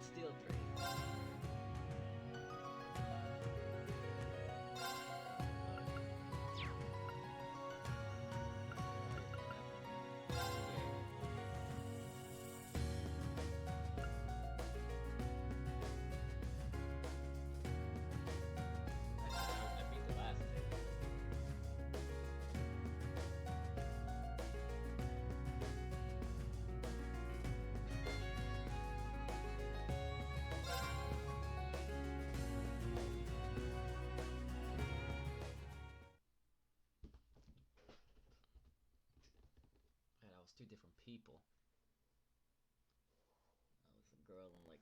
Emerald Steel 3. I beat the last thing. Man, I was two different people. I was a girl and like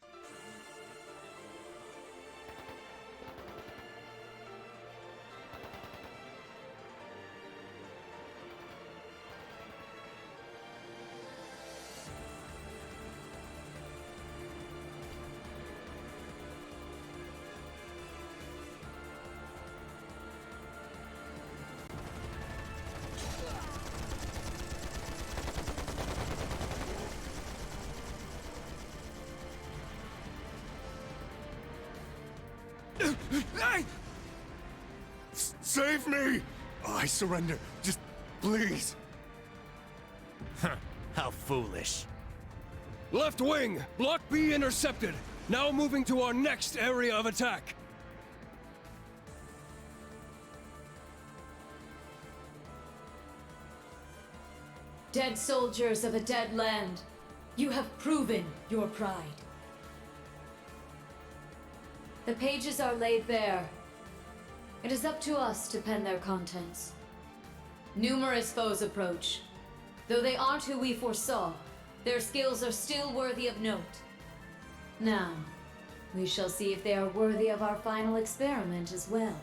Save me! I surrender. Just please. How foolish. Left wing! Block B intercepted! Now moving to our next area of attack! Dead soldiers of a dead land, you have proven your pride. The pages are laid bare. It is up to us to pen their contents. Numerous foes approach. Though they aren't who we foresaw, their skills are still worthy of note. Now, we shall see if they are worthy of our final experiment as well.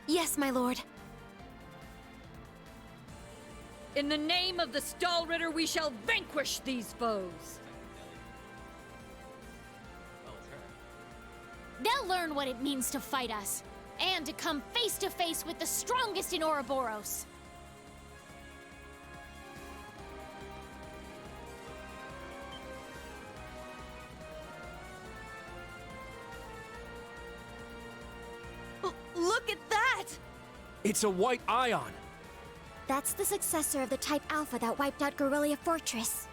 Yes, my lord. In the name of the Stahlritter, we shall vanquish these foes! oh, it's her. They'll learn what it means to fight us, and to come face to face with the strongest in Ouroboros. Look at that! It's a white ion! That's the successor of the Type Alpha that wiped out Guerrilla Fortress.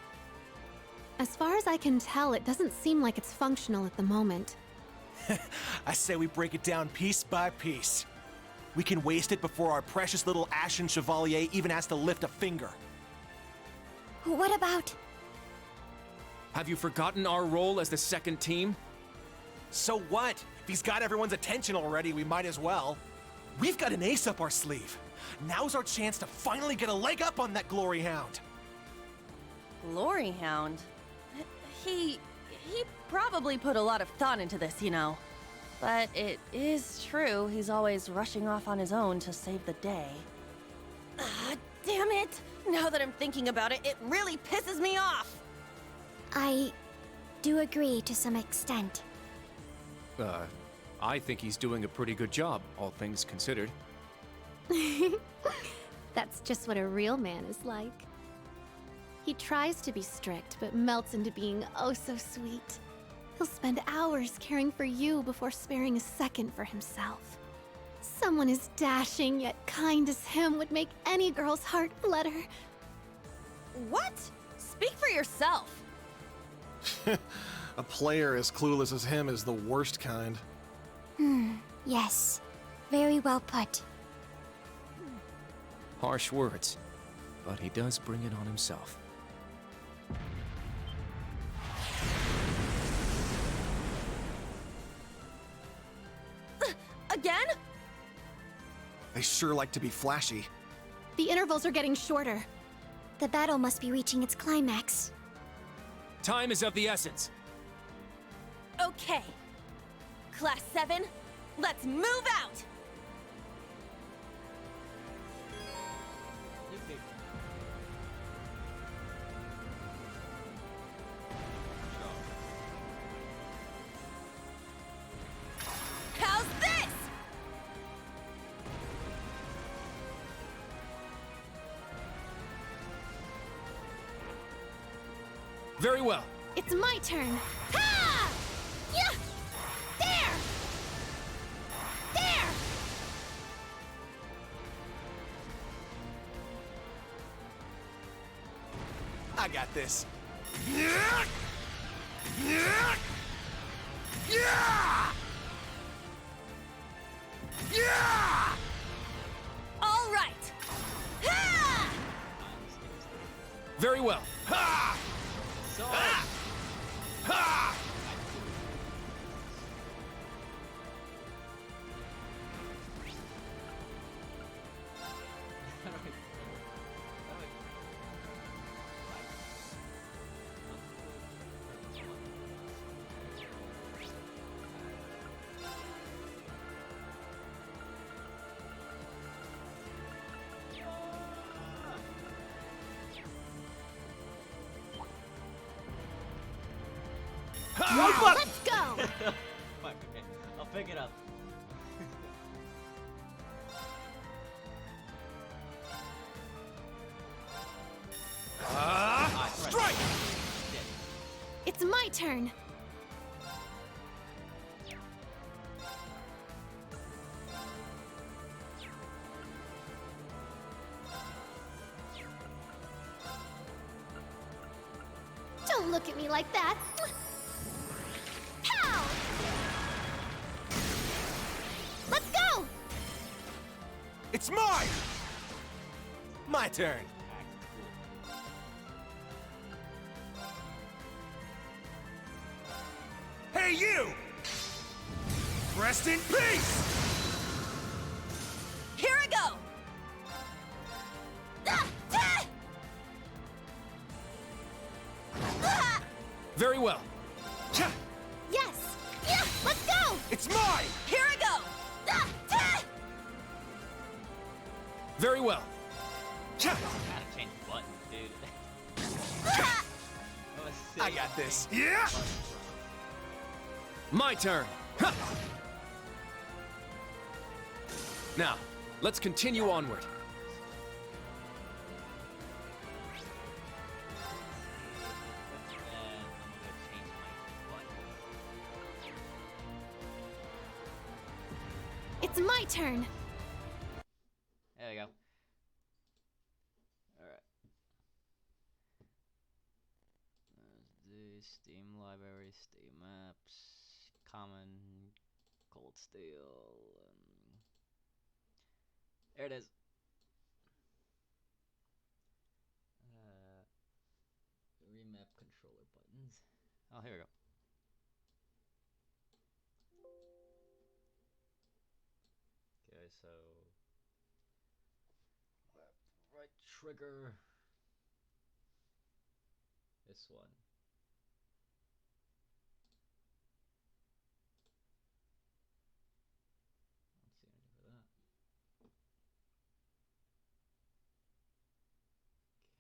As far as I can tell, it doesn't seem like it's functional at the moment. I say we break it down piece by piece. We can waste it before our precious little Ashen Chevalier even has to lift a finger. What about... Have you forgotten our role as the second team? So what? If he's got everyone's attention already, we might as well. We've got an ace up our sleeve. Now's our chance to finally get a leg up on that Glory Hound. Glory Hound? He probably put a lot of thought into this, you know. But it is true, he's always rushing off on his own to save the day. Ah, damn it! Now that I'm thinking about it, it really pisses me off! I do agree to some extent. I think he's doing a pretty good job, all things considered. That's just what a real man is like. He tries to be strict, but melts into being oh so sweet. He'll spend hours caring for you before sparing a second for himself. Someone as dashing yet kind as him would make any girl's heart flutter. What? Speak for yourself! A player as clueless as him is the worst kind. Yes. Very well put. Harsh words, but he does bring it on himself. Again? They sure like to be flashy. The intervals are getting shorter. The battle must be reaching its climax. Time is of the essence. Okay. Class 7, let's move out! New people. How's this? Very well. It's my turn. Ha! Yeah! There! There! I got this. All right. Ha! Very well. Ha! So, Ha! Let's go! Fuck, okay. I'll pick it up. Strike! It's my turn. Don't look at me like that. Pow! Let's go! It's mine! My turn. Hey, you! Rest in peace! Here I go. Ah! Ah! Ah! Very well. Cha! Yes! Yeah! Let's go! It's mine! Here I go. Ah! Ah! Very well. Cha! Gotta change the button, dude. Ah! That was I sick. got this. Yeah! My turn. Ha! Now, let's continue onward. And I'm gonna change my button. It's my turn. There we go. Alright. There's the Steam library, Steam maps, common, cold steel. There it is. Remap controller buttons. Oh, here we go. Okay, so left, right trigger. This one. Don't see anything for that.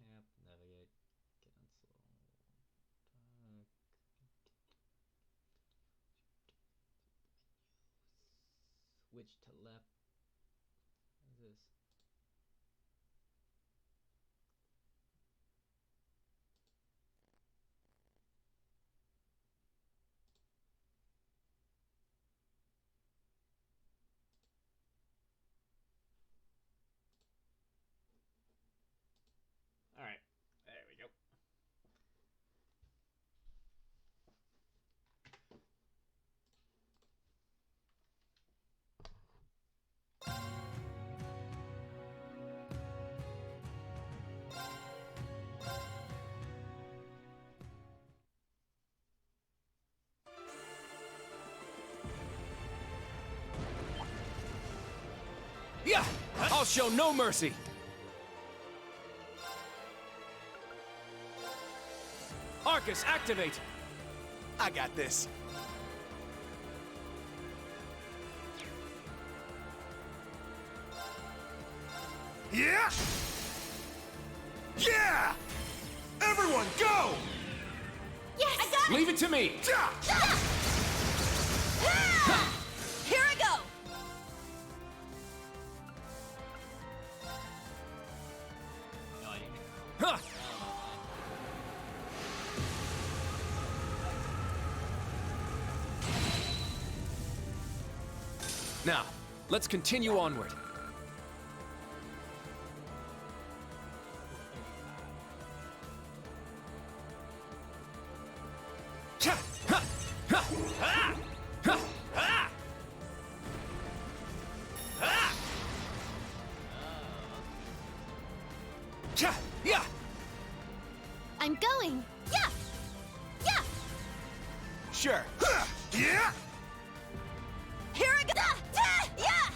Cap, navigate, cancel. Back. Switch to left. What is this? All right, there we go. Yeah! I'll show no mercy! Arcus, activate! I got this. Yeah! Yeah! Everyone, go! Yes! I got Leave it to me! Ja! Ah! Here I go. No, I didn't. Huh! Now, let's continue onward. Yeah! I'm going. Yeah! Yeah! Sure. Yeah! Here I go! Yeah!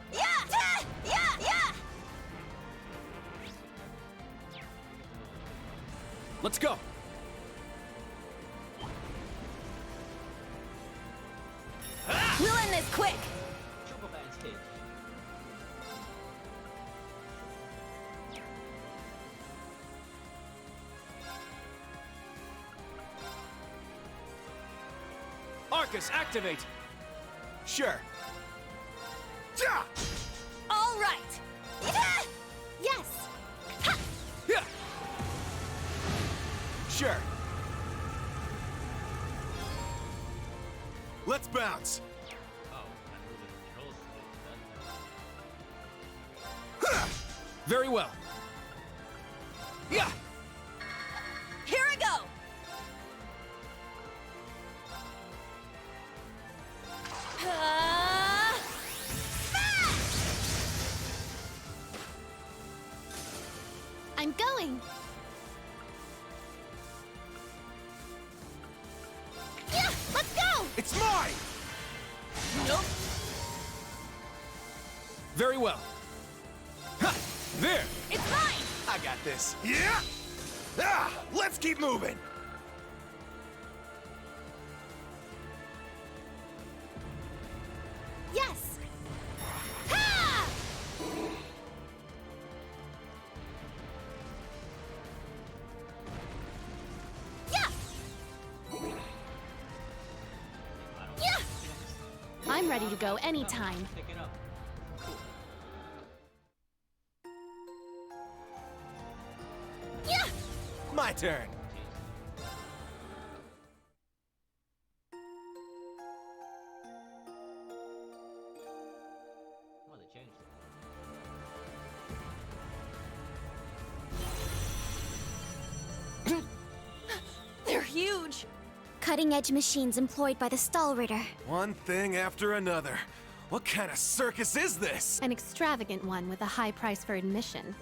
Yeah! Yeah! Let's go. We'll end this quick! Triple band stage. Arcus, activate! Sure. Yeah! All right! Yes! Yeah! Sure. Let's bounce. Oh, I moved the controls. Very well. Yeah! Here I go! I'm going. Yeah! Let's go! It's mine! Nope. Very well. Ha! There! It's mine! I got this. Yeah! Ah! Let's keep moving! Yes! Ha! Yeah! Yeah! I'm ready to go anytime. Pick it up. Cool. Yeah! My turn. Well, they changed it. They're huge! Cutting-edge machines employed by the Stahlritter. One thing after another. What kind of circus is this? An extravagant one with a high price for admission.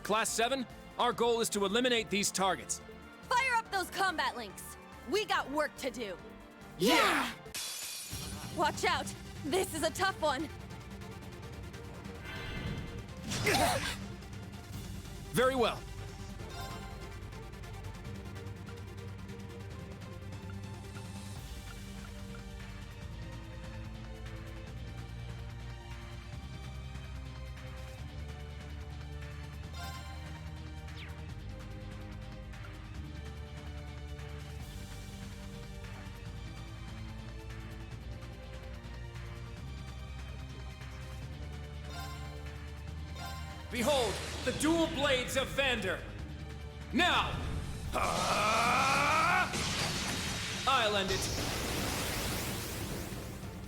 Class 7, our goal is to eliminate these targets. Fire up those combat links! We got work to do! Yeah! Watch out! This is a tough one! Very well. Behold, the dual blades of Vander. Now! I'll end it.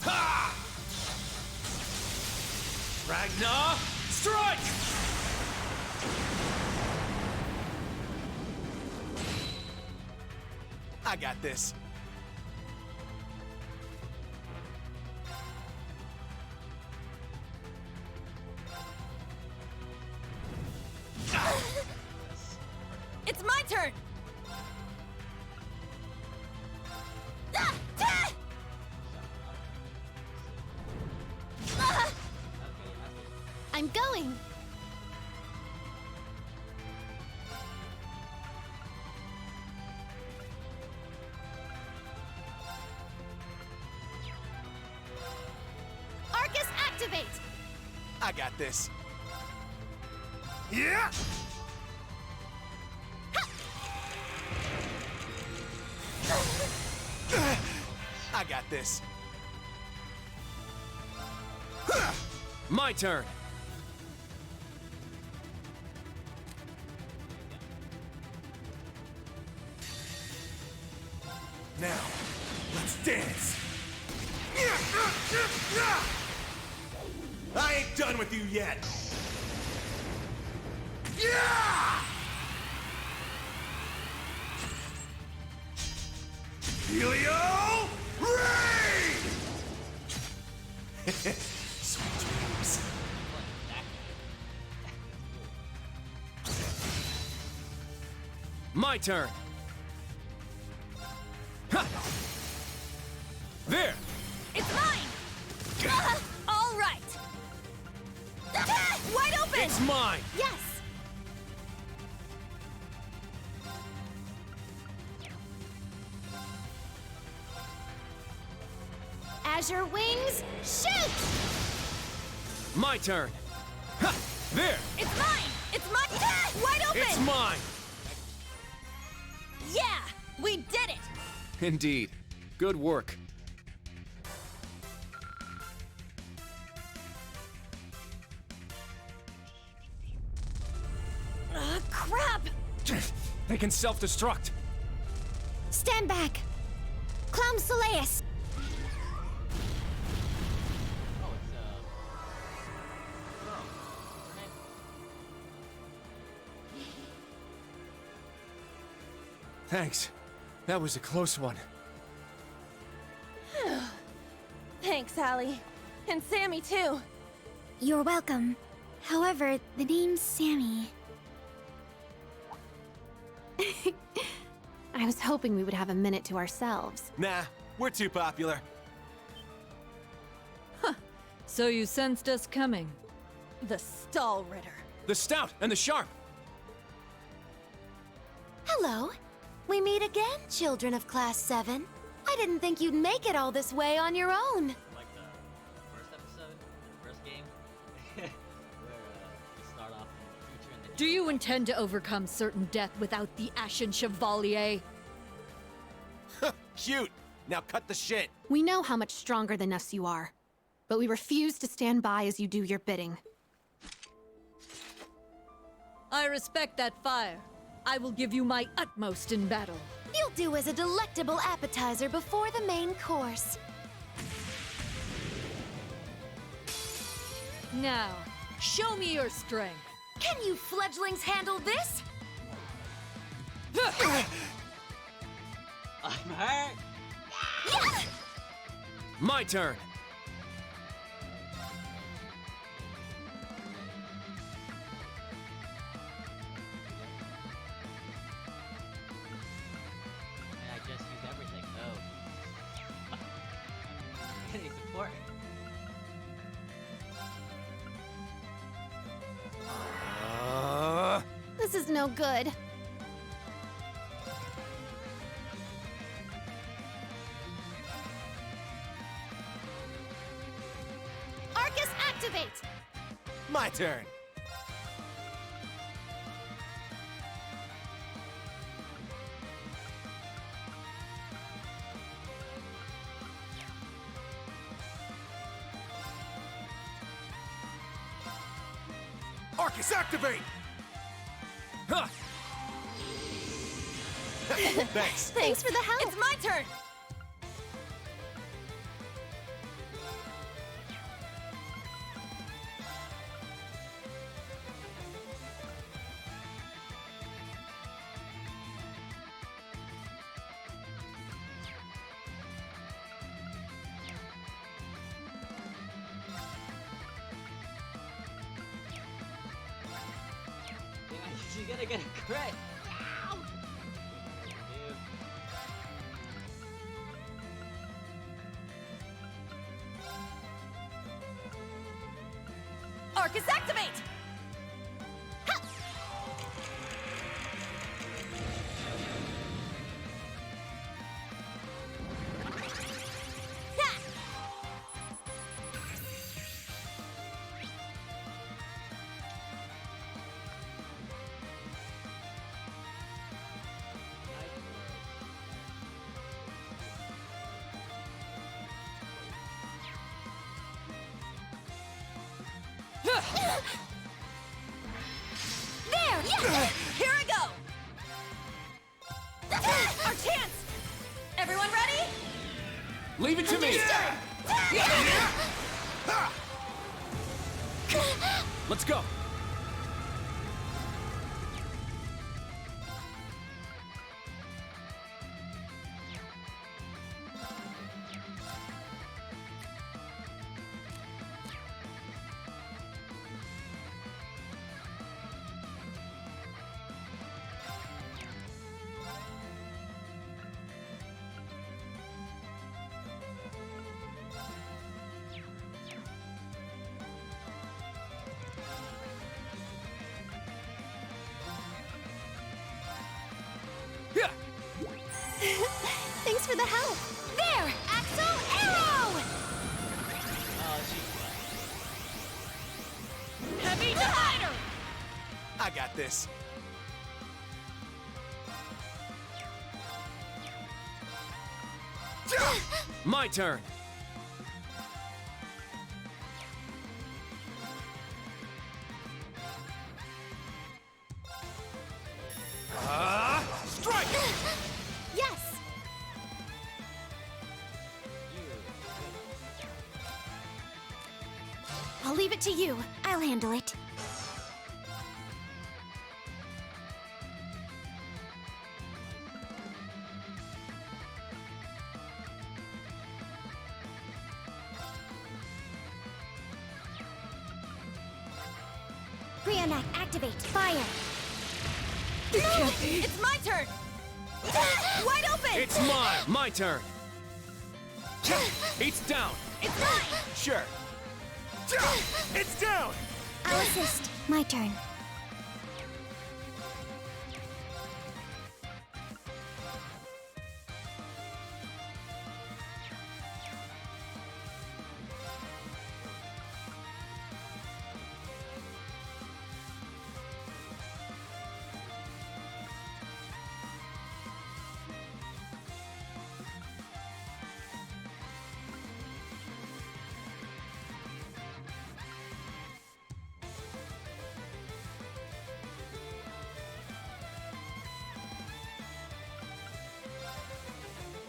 Ha! Ragnar, strike! I got this. It's my turn! I'm going. Arcus, activate! I got this. Yeah! I got this. My turn. Now, Let's dance! I ain't done with you yet! Yeah! Helio Ray! Sweet dreams. My turn. Ha! There! It's mine! All right! Wide open! It's mine! Yes! Azure wings, shoot! My turn. Ha! There! It's mine! It's mine! Wide open! It's mine! Yeah! We did it! Indeed. Good work. Crap! They can self-destruct. Stand back! Clown Soleus! Oh, it's girl. Thanks. That was a close one. Thanks, Allie. And Sammy, too. You're welcome. However, the name's Sammy. I was hoping we would have a minute to ourselves. Nah, we're too popular. So you sensed us coming. The Stall Ritter. The stout and the sharp. Hello. We meet again, children of Class 7. I didn't think you'd make it all this way on your own. Like the first episode, the first game, where we start off in the future and then Do you intend to overcome certain death without the Ashen Chevalier? Cute! Now cut the shit! We know how much stronger than us you are, but we refuse to stand by as you do your bidding. I respect that fire. I will give you my utmost in battle. You'll do as a delectable appetizer before the main course. Now, show me your strength. Can you fledglings handle this? I'm hurt! My turn. And I just used everything. Oh. Any support? This is no good. Arcus, activate! My turn! Arcus, activate! Huh. Thanks. Thanks for the help. It's my turn! She's gonna get a crit! Ow! Dude. Arcus, activate! There! Yeah! Here I go! Our chance! Everyone ready? Leave it to me! Let's go! Thanks for the help. There! Axel Arrow! Oh, she's Heavy divider! I got this. My turn! Strike! Yes! I'll leave it to you. I'll handle it. Prologue, activate. Fire. No! It's my turn! Wide open! It's my turn! It's down! It's mine! Sure. It's down! I'll assist. My turn.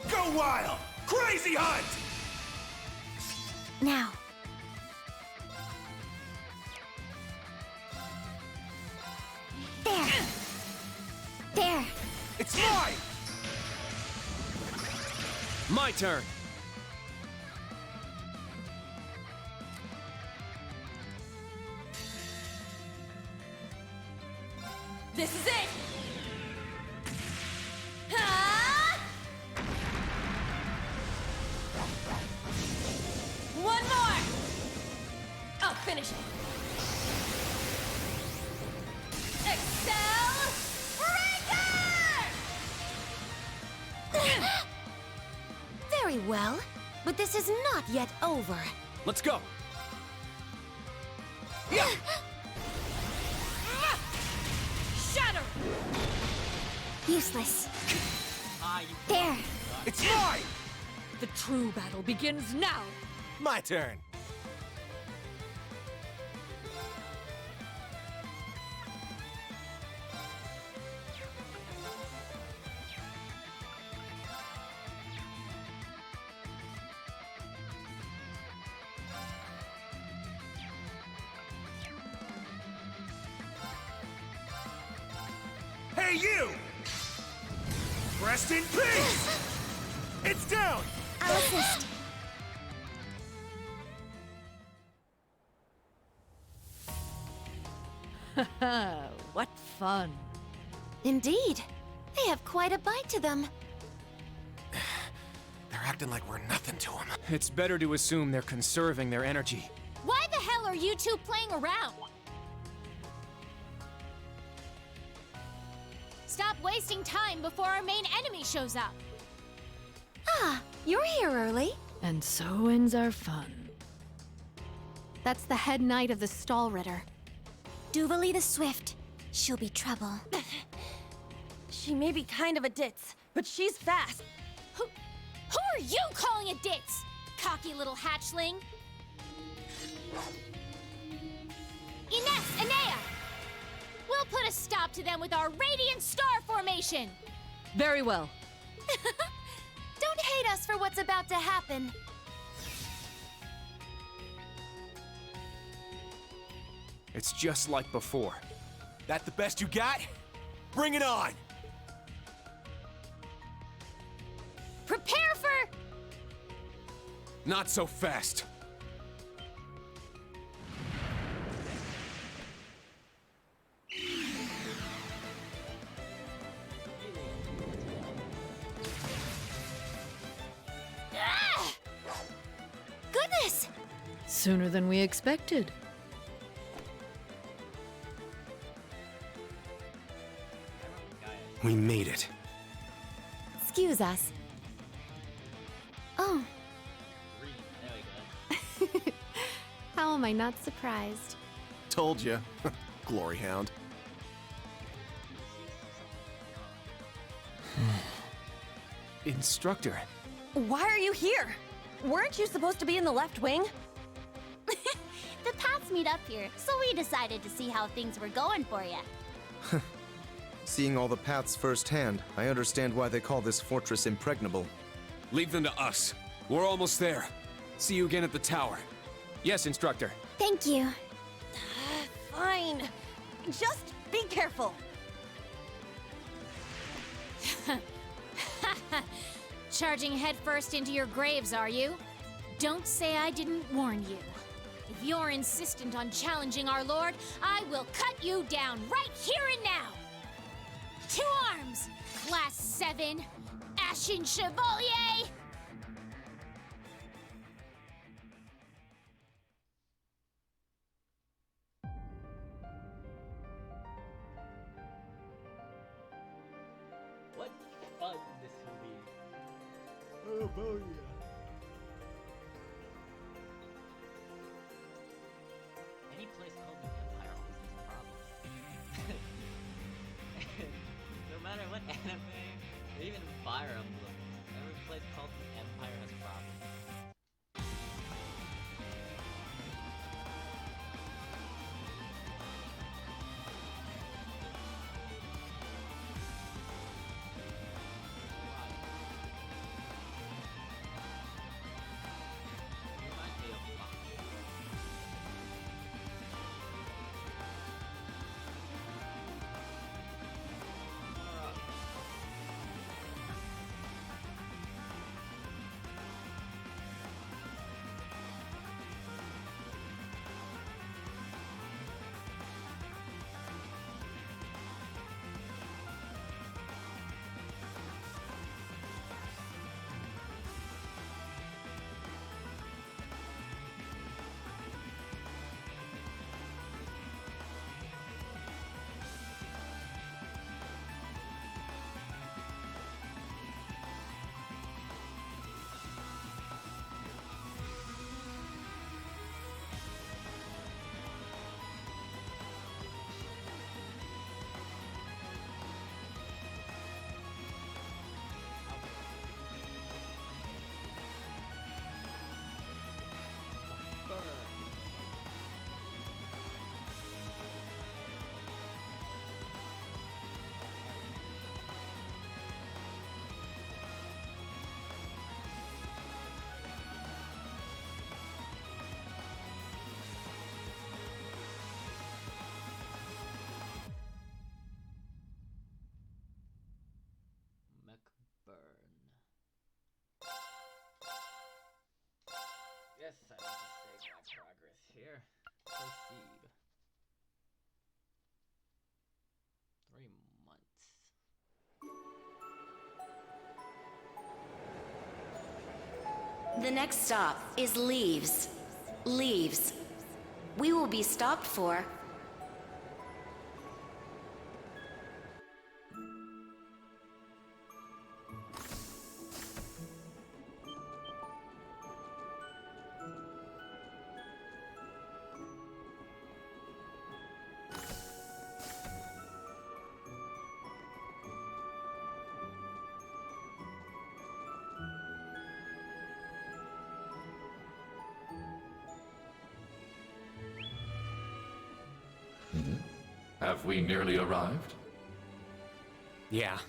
Go wild! Crazy hunt! Now. There. There. It's mine! My turn! This is it! Ah! One more! I'll finish it! Very well. But this is not yet over. Let's go! Shatter! Useless. ah, you There. It's mine! The true battle begins now! My turn. Hey, you! Rest in peace! It's down! I'll assist. What fun! Indeed. They have quite a bite to them. They're acting like we're nothing to them. It's better to assume they're conserving their energy. Why the hell are you two playing around? Stop wasting time before our main enemy shows up. Ah, you're here early. And so ends our fun. That's the head knight of the Stahlritter. Duvalie the Swift. She'll be trouble. She may be kind of a ditz, but she's fast. Who are you calling a ditz? Cocky little hatchling. Ines, Anea! We'll put a stop to them with our Radiant Star Formation! Very well. Don't Don't hate us for what's about to happen. It's just like before. That the best you got? Bring it on! Prepare for... Not so fast. Ah! Goodness! Sooner than we expected. We made it. Excuse us. Oh, There we go. how am I not surprised? Told you. Glory Hound. Instructor. Why are you here? Weren't you supposed to be in the left wing? The paths meet up here, so we decided to see how things were going for you. Seeing all the paths firsthand, I understand why they call this fortress impregnable. Leave them to us. We're almost there. See you again at the tower. Yes, Instructor. Thank you. Fine. Just be careful. Charging headfirst into your graves, are you? Don't say I didn't warn you. If you're insistent on challenging our lord, I will cut you down right here and now! 2 arms! Class 7, Ashen Chevalier! What fun this will be. Oh boy. Any place called the Empire always has problems. No matter what anime, or even Fire Emblem, every place called the Empire has problems. Reminds me of Fox. Yes, I need to save my progress here. Proceed. 3 months. The next stop is Leaves. Leaves. We will be stopped for... Have we nearly arrived? Yeah.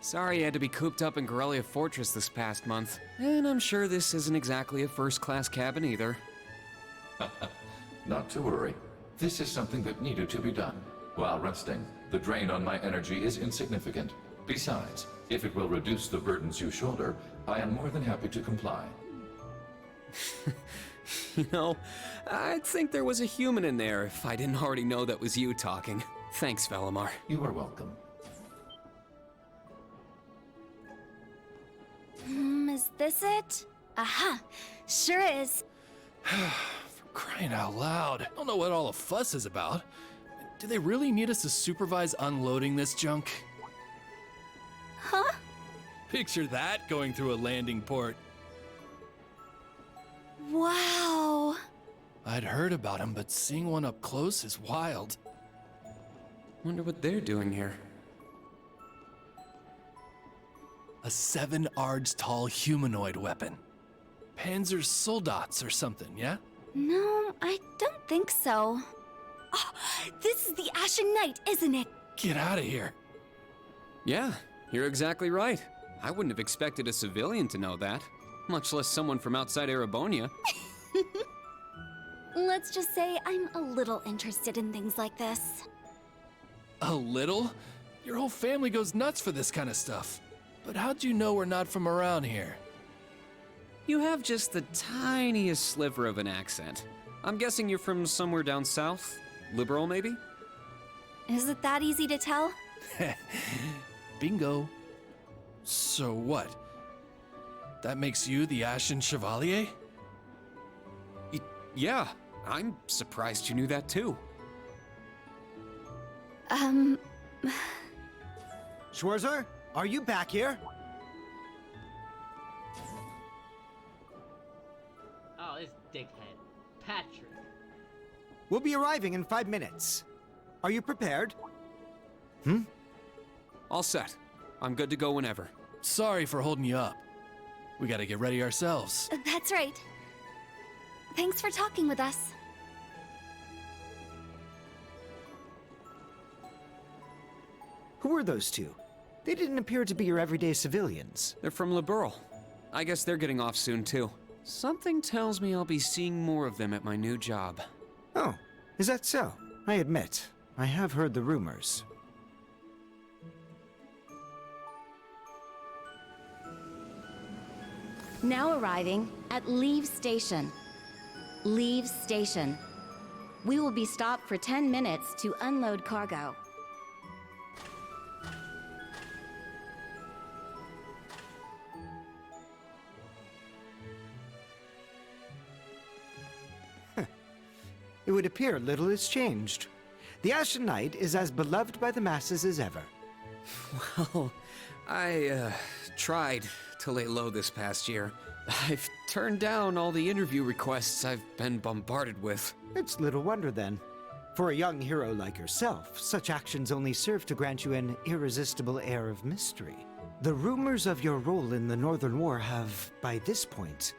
Sorry you had to be cooped up in Corellia Fortress this past month. And I'm sure this isn't exactly a first-class cabin either. Not to worry. This is something that needed to be done. While resting, the drain on my energy is insignificant. Besides, if it will reduce the burdens you shoulder, I am more than happy to comply. You know, I'd think there was a human in there if I didn't already know that was you talking. Thanks, Valimar. You are welcome. Is this it? Aha! Sure is. Crying out loud. I don't know what all the fuss is about. Do they really need us to supervise unloading this junk? Huh? Picture that going through a landing port. Wow. I'd heard about them, but seeing one up close is wild. Wonder what they're doing here. A 7 ards tall humanoid weapon. Panzer Soldats or something, yeah? No, I don't think so. Oh, this is the Ashen Knight, isn't it? Get out of here. Yeah, you're exactly right. I wouldn't have expected a civilian to know that, much less someone from outside Erebonia. Let's just say I'm a little interested in things like this. A little? Your whole family goes nuts for this kind of stuff. But how'd you know we're not from around here? You have just the tiniest sliver of an accent. I'm guessing you're from somewhere down south? Liberal, maybe? Is it that easy to tell? Bingo. So what? That makes you the Ashen Chevalier? Yeah, I'm surprised you knew that too. Schwarzer, are you back here? Oh, this dickhead. Patrick. We'll be arriving in 5 minutes. Are you prepared? All set. I'm good to go whenever. Sorry for holding you up. We gotta get ready ourselves. That's right. Thanks for talking with us. Who are those two? They didn't appear to be your everyday civilians. They're from Liberal. I guess they're getting off soon too. Something tells me I'll be seeing more of them at my new job. Oh, is that so? I admit, I have heard the rumors. Now arriving at Leave Station. Leave Station. We will be stopped for 10 minutes to unload cargo. It would appear little has changed. The Ashen Knight is as beloved by the masses as ever. Well, I, tried to lay low this past year. I've turned down all the interview requests I've been bombarded with. It's little wonder then. For a young hero like yourself, such actions only serve to grant you an irresistible air of mystery. The rumors of your role in the Northern War have, by this point,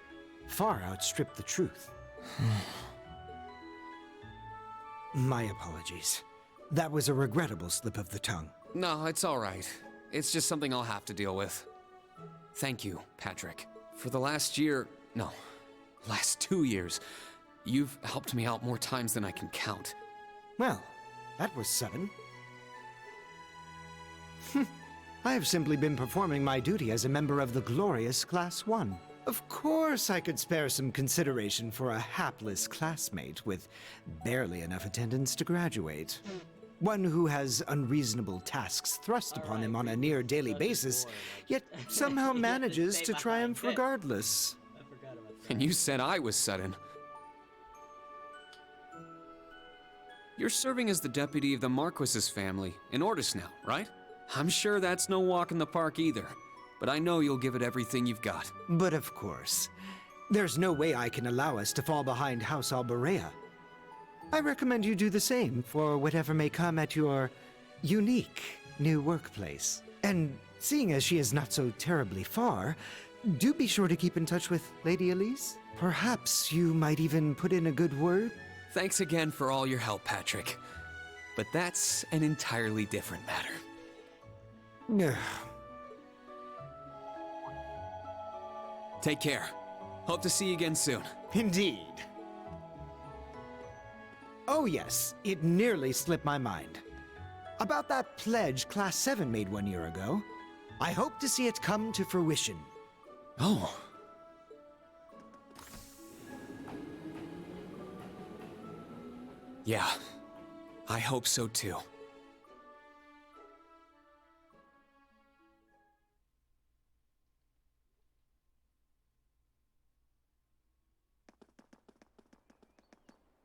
far outstripped the truth. My apologies. That was a regrettable slip of the tongue. No, it's all right. It's just something I'll have to deal with. Thank you, Patrick. For the last 2 years, you've helped me out more times than I can count. Well, that was 7. I have simply been performing my duty as a member of the glorious Class 1. Of course I could spare some consideration for a hapless classmate with barely enough attendance to graduate. One who has unreasonable tasks thrust upon him on a near daily basis, yet somehow manages to triumph regardless. And you said I was sudden. You're serving as the deputy of the Marquis's family in Ordis now, right? I'm sure that's no walk in the park either, but I know you'll give it everything you've got. But of course, there's no way I can allow us to fall behind House Alberea. I recommend you do the same for whatever may come at your unique new workplace. And seeing as she is not so terribly far, do be sure to keep in touch with Lady Elise. Perhaps you might even put in a good word? Thanks again for all your help, Patrick. But that's an entirely different matter. Take care. Hope to see you again soon. Indeed. Oh yes, it nearly slipped my mind. About that pledge Class 7 made 1 year ago. I hope to see it come to fruition. Oh. Yeah, I hope so too.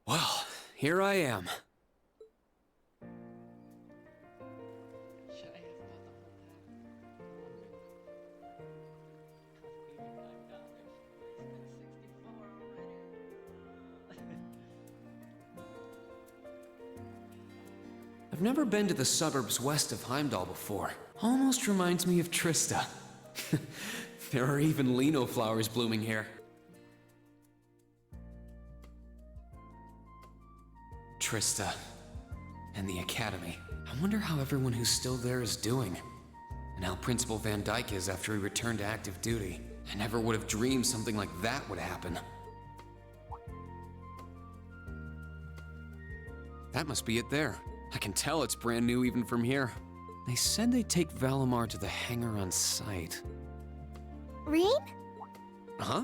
Well, here I am. Should I have thought the whole time? I've never been to the suburbs west of Heimdall before. Almost reminds me of Trista. There are even lino flowers blooming here. Trista and the Academy. I wonder how everyone who's still there is doing, and how Principal Van Dyke is after he returned to active duty. I never would have dreamed something like that would happen. That must be it there. I can tell it's brand new even from here. They said they'd take Valimar to the hangar on site. Rean? Huh?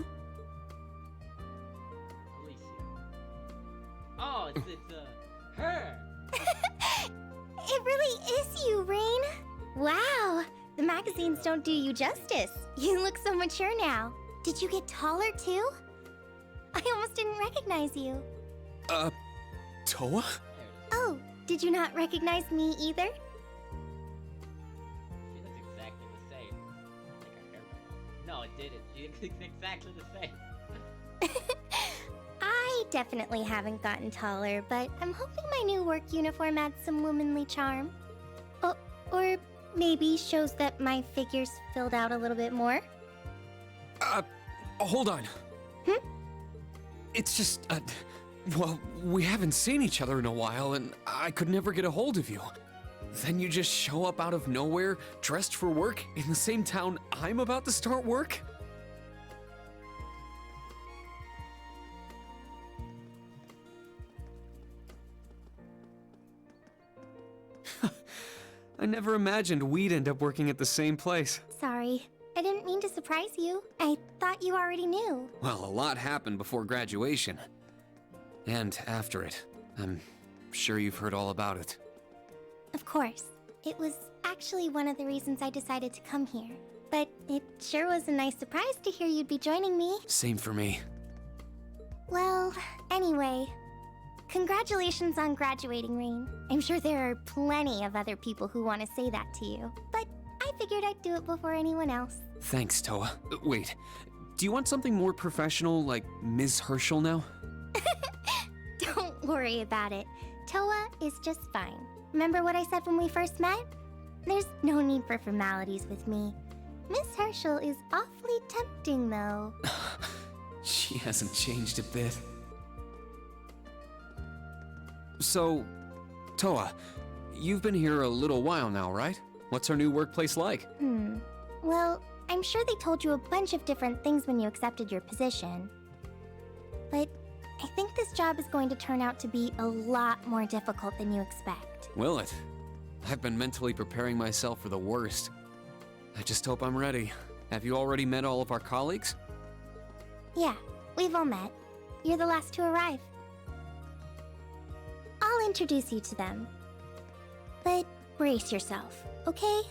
Alicia. Oh, it's her. It really is you, Rain. Wow, the magazines don't do you justice. You look so mature now. Did you get taller too? I almost didn't recognize you. Toa? Oh, did you not recognize me either? She looks exactly the same. Like her hair. No, it didn't. She looks exactly the same. I definitely haven't gotten taller, but I'm hoping my new work uniform adds some womanly charm. Oh, or maybe shows that my figure's filled out a little bit more. Hold on. It's just, well, we haven't seen each other in a while, and I could never get a hold of you. Then you just show up out of nowhere, dressed for work, in the same town I'm about to start work? I never imagined we'd end up working at the same place. Sorry, I didn't mean to surprise you. I thought you already knew. Well, a lot happened before graduation. And after it. I'm sure you've heard all about it. Of course. It was actually one of the reasons I decided to come here. But it sure was a nice surprise to hear you'd be joining me. Same for me. Well, anyway, congratulations on graduating, Rain. I'm sure there are plenty of other people who want to say that to you, but I figured I'd do it before anyone else. Thanks, Toa. Wait, do you want something more professional, like Ms. Herschel now? Don't worry about it. Toa is just fine. Remember what I said when we first met? There's no need for formalities with me. Miss Herschel is awfully tempting, though. She hasn't changed a bit. So, Toa, you've been here a little while now, right? What's our new workplace like? Well, I'm sure they told you a bunch of different things when you accepted your position. But I think this job is going to turn out to be a lot more difficult than you expect. Will it? I've been mentally preparing myself for the worst. I just hope I'm ready. Have you already met all of our colleagues? Yeah, we've all met. You're the last to arrive. I'll introduce you to them. But brace yourself, okay?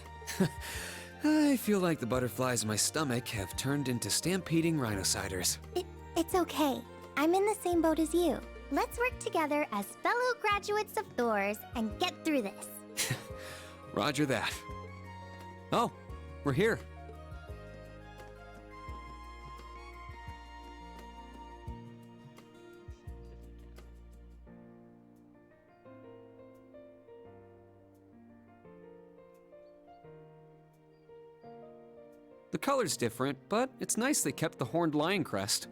I feel like the butterflies in my stomach have turned into stampeding rhinociders. It's okay. I'm in the same boat as you. Let's work together as fellow graduates of Thors and get through this. Roger that. Oh, we're here. The color's different, but it's nice they kept the horned lion crest.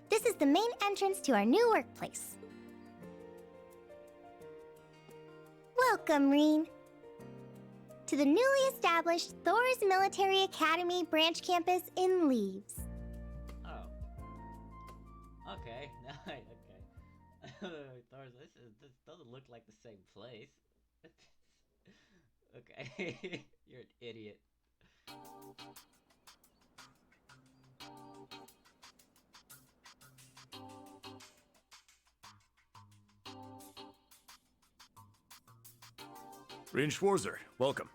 This is the main entrance to our new workplace. Welcome, Reen, to the newly established Thor's Military Academy branch campus in Leaves. Okay, now okay. Thor's, this doesn't look like the same place. Okay, you're an idiot. Rean Schwarzer, welcome.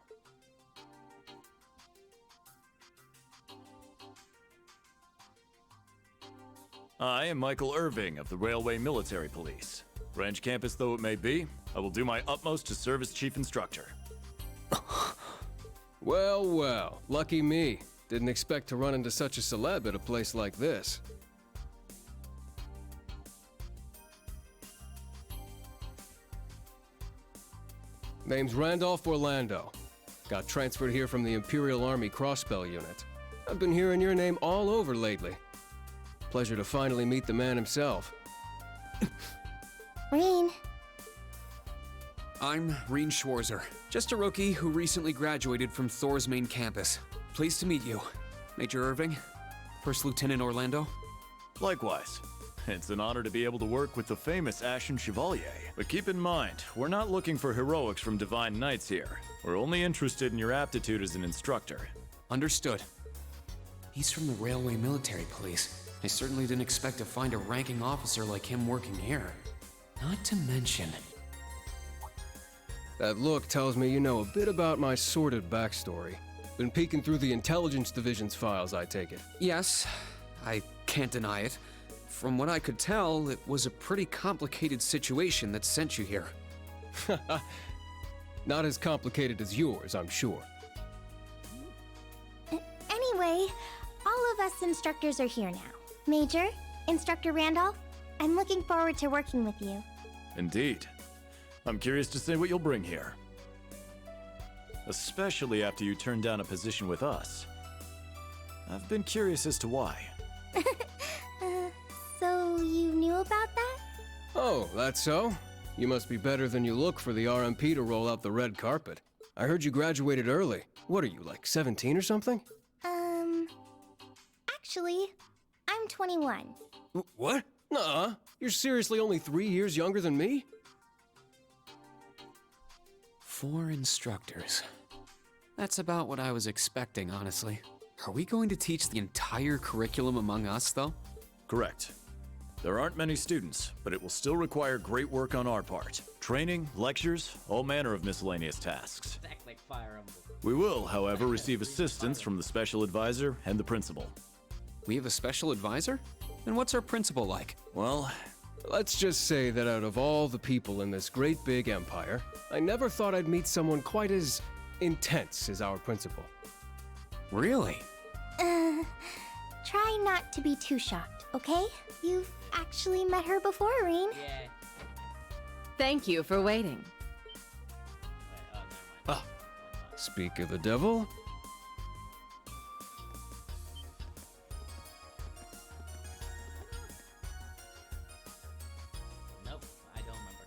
I am Michael Irving of the Railway Military Police. Branch campus though it may be, I will do my utmost to serve as chief instructor. Well, well, lucky me. Didn't expect to run into such a celeb at a place like this. Name's Randolph Orlando. Got transferred here from the Imperial Army Crossbell Unit. I've been hearing your name all over lately. Pleasure to finally meet the man himself. Rean. I'm Rean Schwarzer, just a rookie who recently graduated from Thor's main campus. Pleased to meet you, Major Irving, First Lieutenant Orlando. Likewise. It's an honor to be able to work with the famous Ashen Chevalier. But keep in mind, we're not looking for heroics from Divine Knights here. We're only interested in your aptitude as an instructor. Understood. He's from the Railway Military Police. I certainly didn't expect to find a ranking officer like him working here. Not to mention... That look tells me you know a bit about my sordid backstory. Been peeking through the intelligence division's files, I take it. Yes, I can't deny it. From what I could tell, it was a pretty complicated situation that sent you here. Not as complicated as yours, I'm sure. Anyway, all of us instructors are here now. Major, Instructor Randolph, I'm looking forward to working with you. Indeed. I'm curious to see what you'll bring here. Especially after you turned down a position with us. I've been curious as to why. So you knew about that? Oh, that's so? You must be better than you look for the RMP to roll out the red carpet. I heard you graduated early. What are you, like 17 or something? Actually, I'm 21. What? Nuh-uh. You're seriously only 3 years younger than me? 4 instructors. That's about what I was expecting, honestly. Are we going to teach the entire curriculum among us, though? Correct. There aren't many students, but it will still require great work on our part. Training, lectures, all manner of miscellaneous tasks. Act like Fire Emblem. We will, however, receive assistance from the special advisor and the principal. We have a special advisor? And what's our principal like? Well, let's just say that out of all the people in this great big empire, I never thought I'd meet someone quite as intense as our principal. Really? Try not to be too shocked, okay? You've actually met her before, Rean. Yeah. Thank you for waiting. Ah, speak of the devil. Nope, I don't remember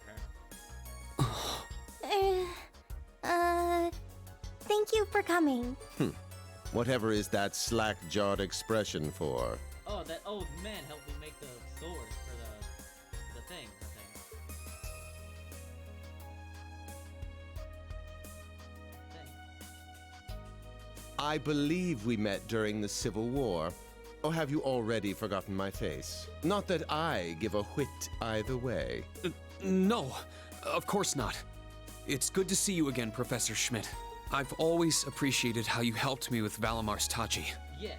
her. Thank you for coming. Whatever is that slack-jawed expression for? Oh, that old man helped me make the swords for the thing. I believe we met during the Civil War. Or have you already forgotten my face? Not that I give a whit either way. No, of course not. It's good to see you again, Professor Schmidt. I've always appreciated how you helped me with Valamar's Tachi. Yeah.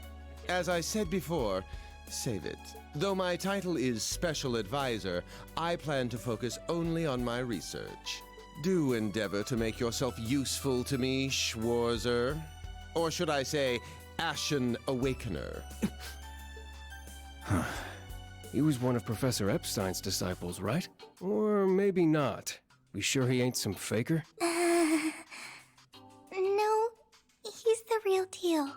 As I said before, save it. Though my title is Special Advisor, I plan to focus only on my research. Do endeavor to make yourself useful to me, Schwarzer. Or should I say, Ashen Awakener. He was one of Professor Epstein's disciples, right? Or maybe not. We sure he ain't some faker? No, he's the real deal.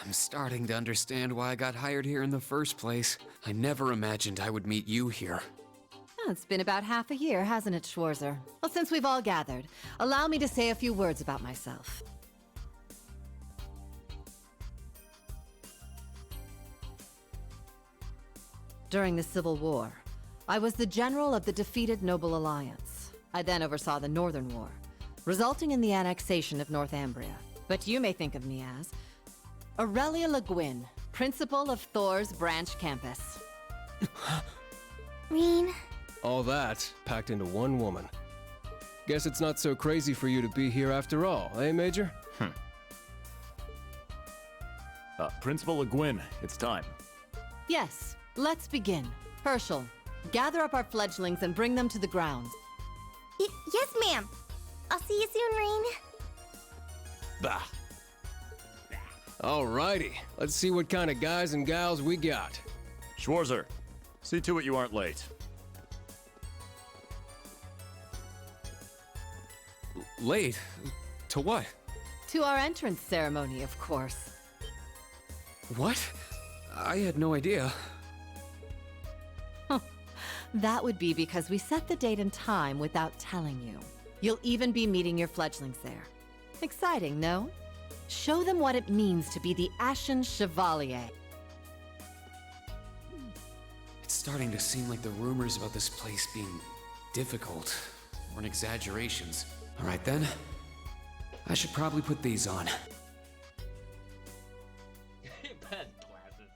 I'm starting to understand why I got hired here in the first place. I never imagined I would meet you here. Oh, it's been about half a year, hasn't it, Schwarzer? Well, since we've all gathered, allow me to say a few words about myself. During the Civil War, I was the general of the defeated Noble Alliance. I then oversaw the Northern War, resulting in the annexation of Northumbria. But you may think of me as Aurelia Le Guin, principal of Thor's branch campus. Rean. All that packed into one woman. Guess it's not so crazy for you to be here after all, eh, Major? Principal Le Guin, it's time. Yes, let's begin. Herschel, gather up our fledglings and bring them to the grounds. Yes, ma'am. I'll see you soon, Rean. Bah. Alrighty, let's see what kind of guys and gals we got. Schwarzer, see to it you aren't late. Late? To what? To our entrance ceremony, of course. What? I had no idea. That would be because we set the date and time without telling you. You'll even be meeting your fledglings there. Exciting, no? Show them what it means to be the Ashen Chevalier. It's starting to seem like the rumors about this place being difficult weren't exaggerations. All right then. I should probably put these on. Bad glasses.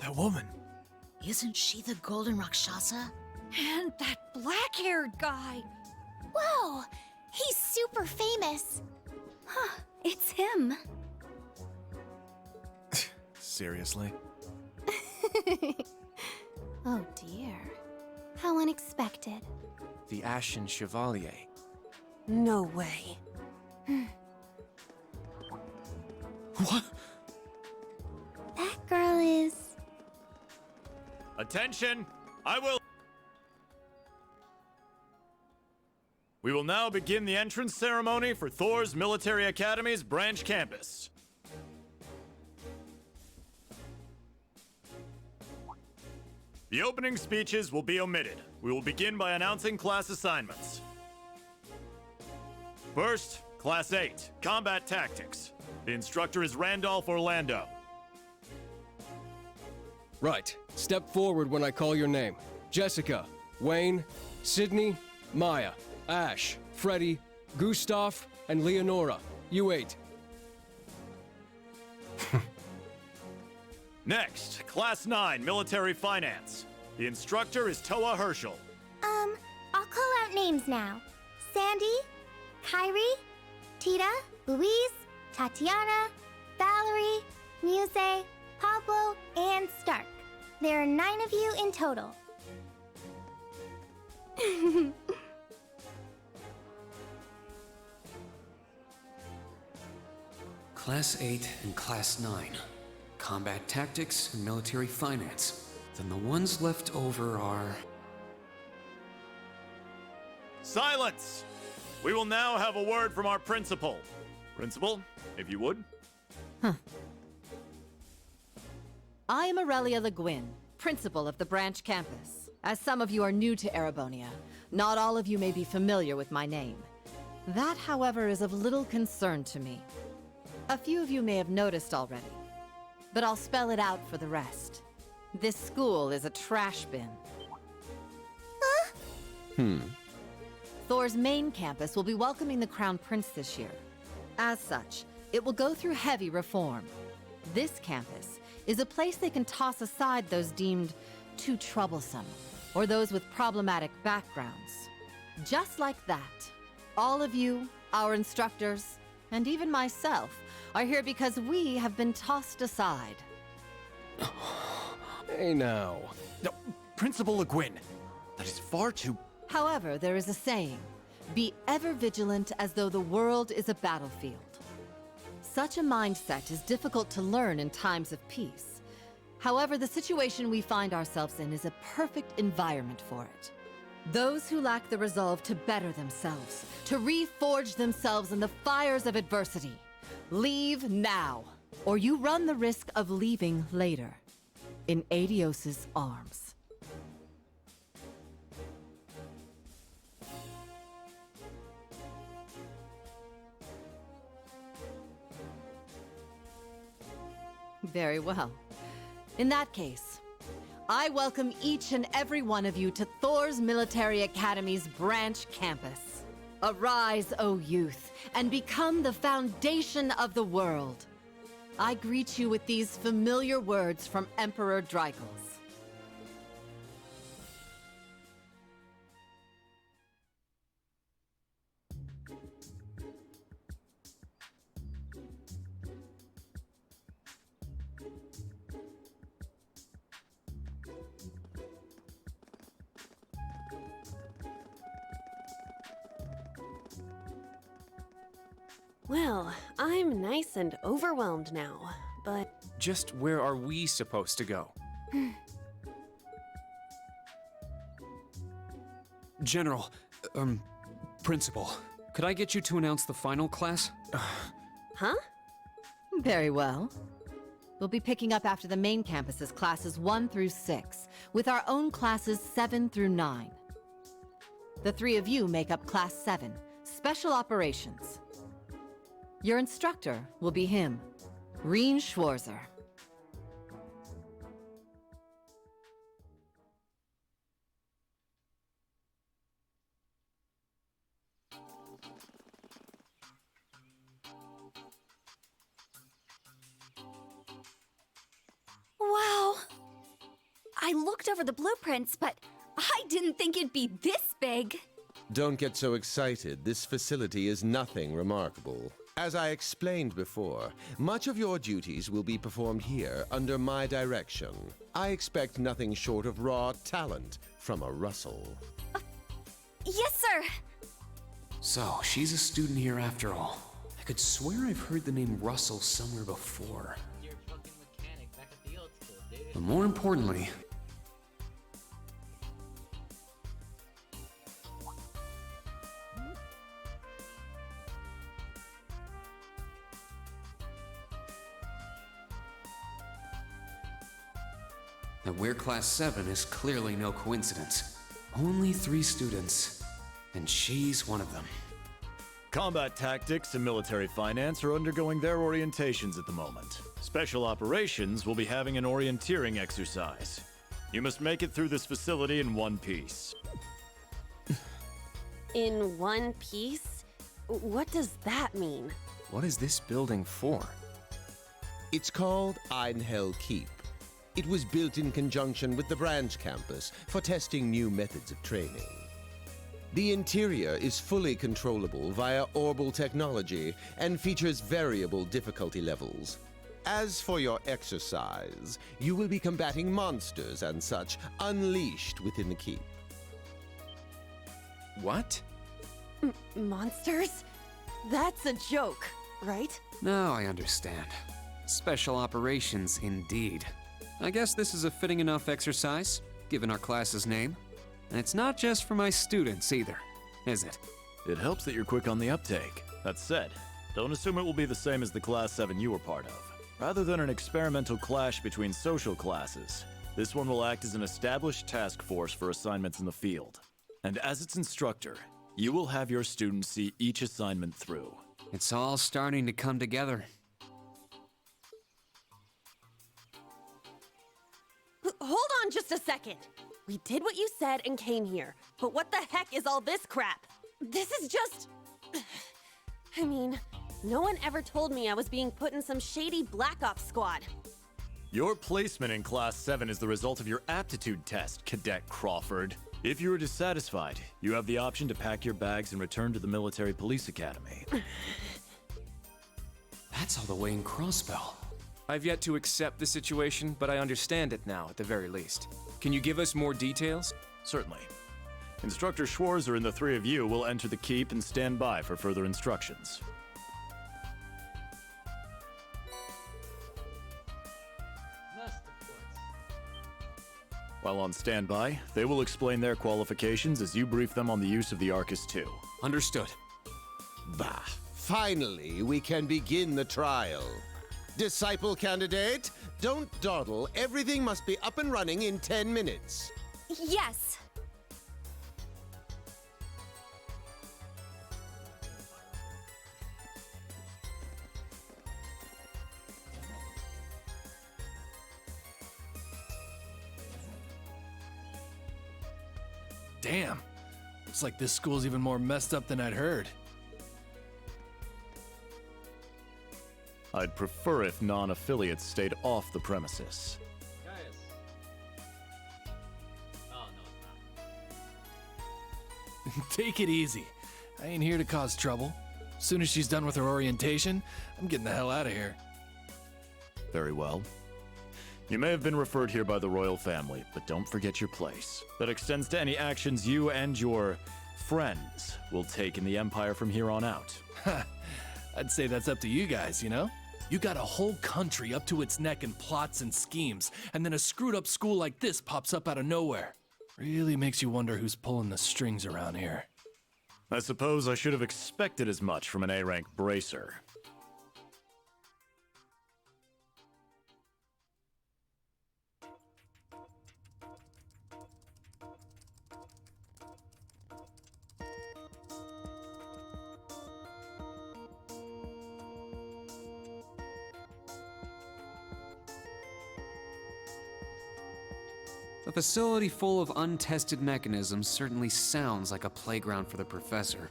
That woman. Isn't she the Golden Rakshasa? And that black-haired guy! Whoa! He's super famous. Huh, it's him. Seriously? Oh dear. How unexpected. The Ashen Chevalier. No way. What? That girl is... Attention! We will now begin the entrance ceremony for Thor's Military Academy's branch campus. The opening speeches will be omitted. We will begin by announcing class assignments. First, Class 8, Combat Tactics. The instructor is Randolph Orlando. Right. Step forward when I call your name. Jessica, Wayne, Sydney, Maya, Ash, Freddy, Gustav, and Leonora. You 8. Next, Class 9, Military Finance. The instructor is Toa Herschel. I'll call out names now. Sandy, Kyrie, Tita, Louise, Tatiana, Valerie, Muse, Pablo, and Stark. There are 9 of you in total. Class 8 and Class 9. Combat Tactics and Military Finance. Then the ones left over are... Silence! We will now have a word from our principal. Principal, if you would. I am Aurelia Le Guin, principal of the branch campus. As some of you are new to Erebonia, not all of you may be familiar with my name. That, however, is of little concern to me. A few of you may have noticed already, but I'll spell it out for the rest. This school is a trash bin. Thor's main campus will be welcoming the Crown Prince this year. As such, it will go through heavy reform. This campus is a place they can toss aside those deemed too troublesome, or those with problematic backgrounds. Just like that, all of you, our instructors, and even myself, are here because we have been tossed aside. Hey now. No, Principal Le Guin. That is far too... However, there is a saying, be ever vigilant as though the world is a battlefield. Such a mindset is difficult to learn in times of peace, However, the situation we find ourselves in is a perfect environment for it. Those who lack the resolve to better themselves, to reforge themselves in the fires of adversity, leave now, or you run the risk of leaving later, in Adios's arms. Very well. In that case, I welcome each and every one of you to Thor's Military Academy's branch campus. Arise, O youth, and become the foundation of the world. I greet you with these familiar words from Emperor Drycles. Well, I'm nice and overwhelmed now, but... Just where are we supposed to go? General, Principal, could I get you to announce the final class? Huh? Very well. We'll be picking up after the main campus's classes 1 through 6, with our own classes 7 through 9. The three of you make up Class 7, Special Operations. Your instructor will be him, Reen Schwarzer. Wow! I looked over the blueprints, but I didn't think it'd be this big. Don't get so excited. This facility is nothing remarkable. As I explained before, much of your duties will be performed here under my direction. I expect nothing short of raw talent from a Russell. Yes, sir! So, she's a student here after all. I could swear I've heard the name Russell somewhere before. You're a fucking mechanic back at the old school, dude. But more importantly, that we're Class 7 is clearly no coincidence. Only 3 students, and she's one of them. Combat tactics and military finance are undergoing their orientations at the moment. Special operations will be having an orienteering exercise. You must make it through this facility in one piece. In one piece? What does that mean? What is this building for? It's called Einhell Keep. It was built in conjunction with the branch campus for testing new methods of training. The interior is fully controllable via orbal technology and features variable difficulty levels. As for your exercise, you will be combating monsters and such unleashed within the keep. What? Monsters? That's a joke, right? Now I understand. Special operations indeed. I guess this is a fitting enough exercise, given our class's name. And it's not just for my students either, is it? It helps that you're quick on the uptake. That said, don't assume it will be the same as the Class 7 you were part of. Rather than an experimental clash between social classes, this one will act as an established task force for assignments in the field. And as its instructor, you will have your students see each assignment through. It's all starting to come together. Hold on just a second. We did what you said and came here, but what the heck is all this crap? This is just... I mean, no one ever told me I was being put in some shady Black Ops squad. Your placement in Class 7 is the result of your aptitude test, Cadet Crawford. If you are dissatisfied, you have the option to pack your bags and return to the Military Police Academy. That's all the way in Crossbell. I've yet to accept the situation, but I understand it now, at the very least. Can you give us more details? Certainly. Instructor Schwarzer and the 3 of you will enter the keep and stand by for further instructions. Must, of course. While on standby, they will explain their qualifications as you brief them on the use of the Arcus II. Understood. Bah, finally, we can begin the trial. Disciple candidate, don't dawdle. Everything must be up and running in 10 minutes. Yes. Damn. Looks like this school's even more messed up than I'd heard. I'd prefer if non-affiliates stayed off the premises. Guys. Oh, no, it's not. Take it easy. I ain't here to cause trouble. As soon as she's done with her orientation, I'm getting the hell out of here. Very well. You may have been referred here by the royal family, but don't forget your place. That extends to any actions you and your friends will take in the Empire from here on out. I'd say that's up to you guys, you know? You got a whole country up to its neck in plots and schemes, and then a screwed up school like this pops up out of nowhere. Really makes you wonder who's pulling the strings around here. I suppose I should have expected as much from an A-rank bracer. A facility full of untested mechanisms certainly sounds like a playground for the professor.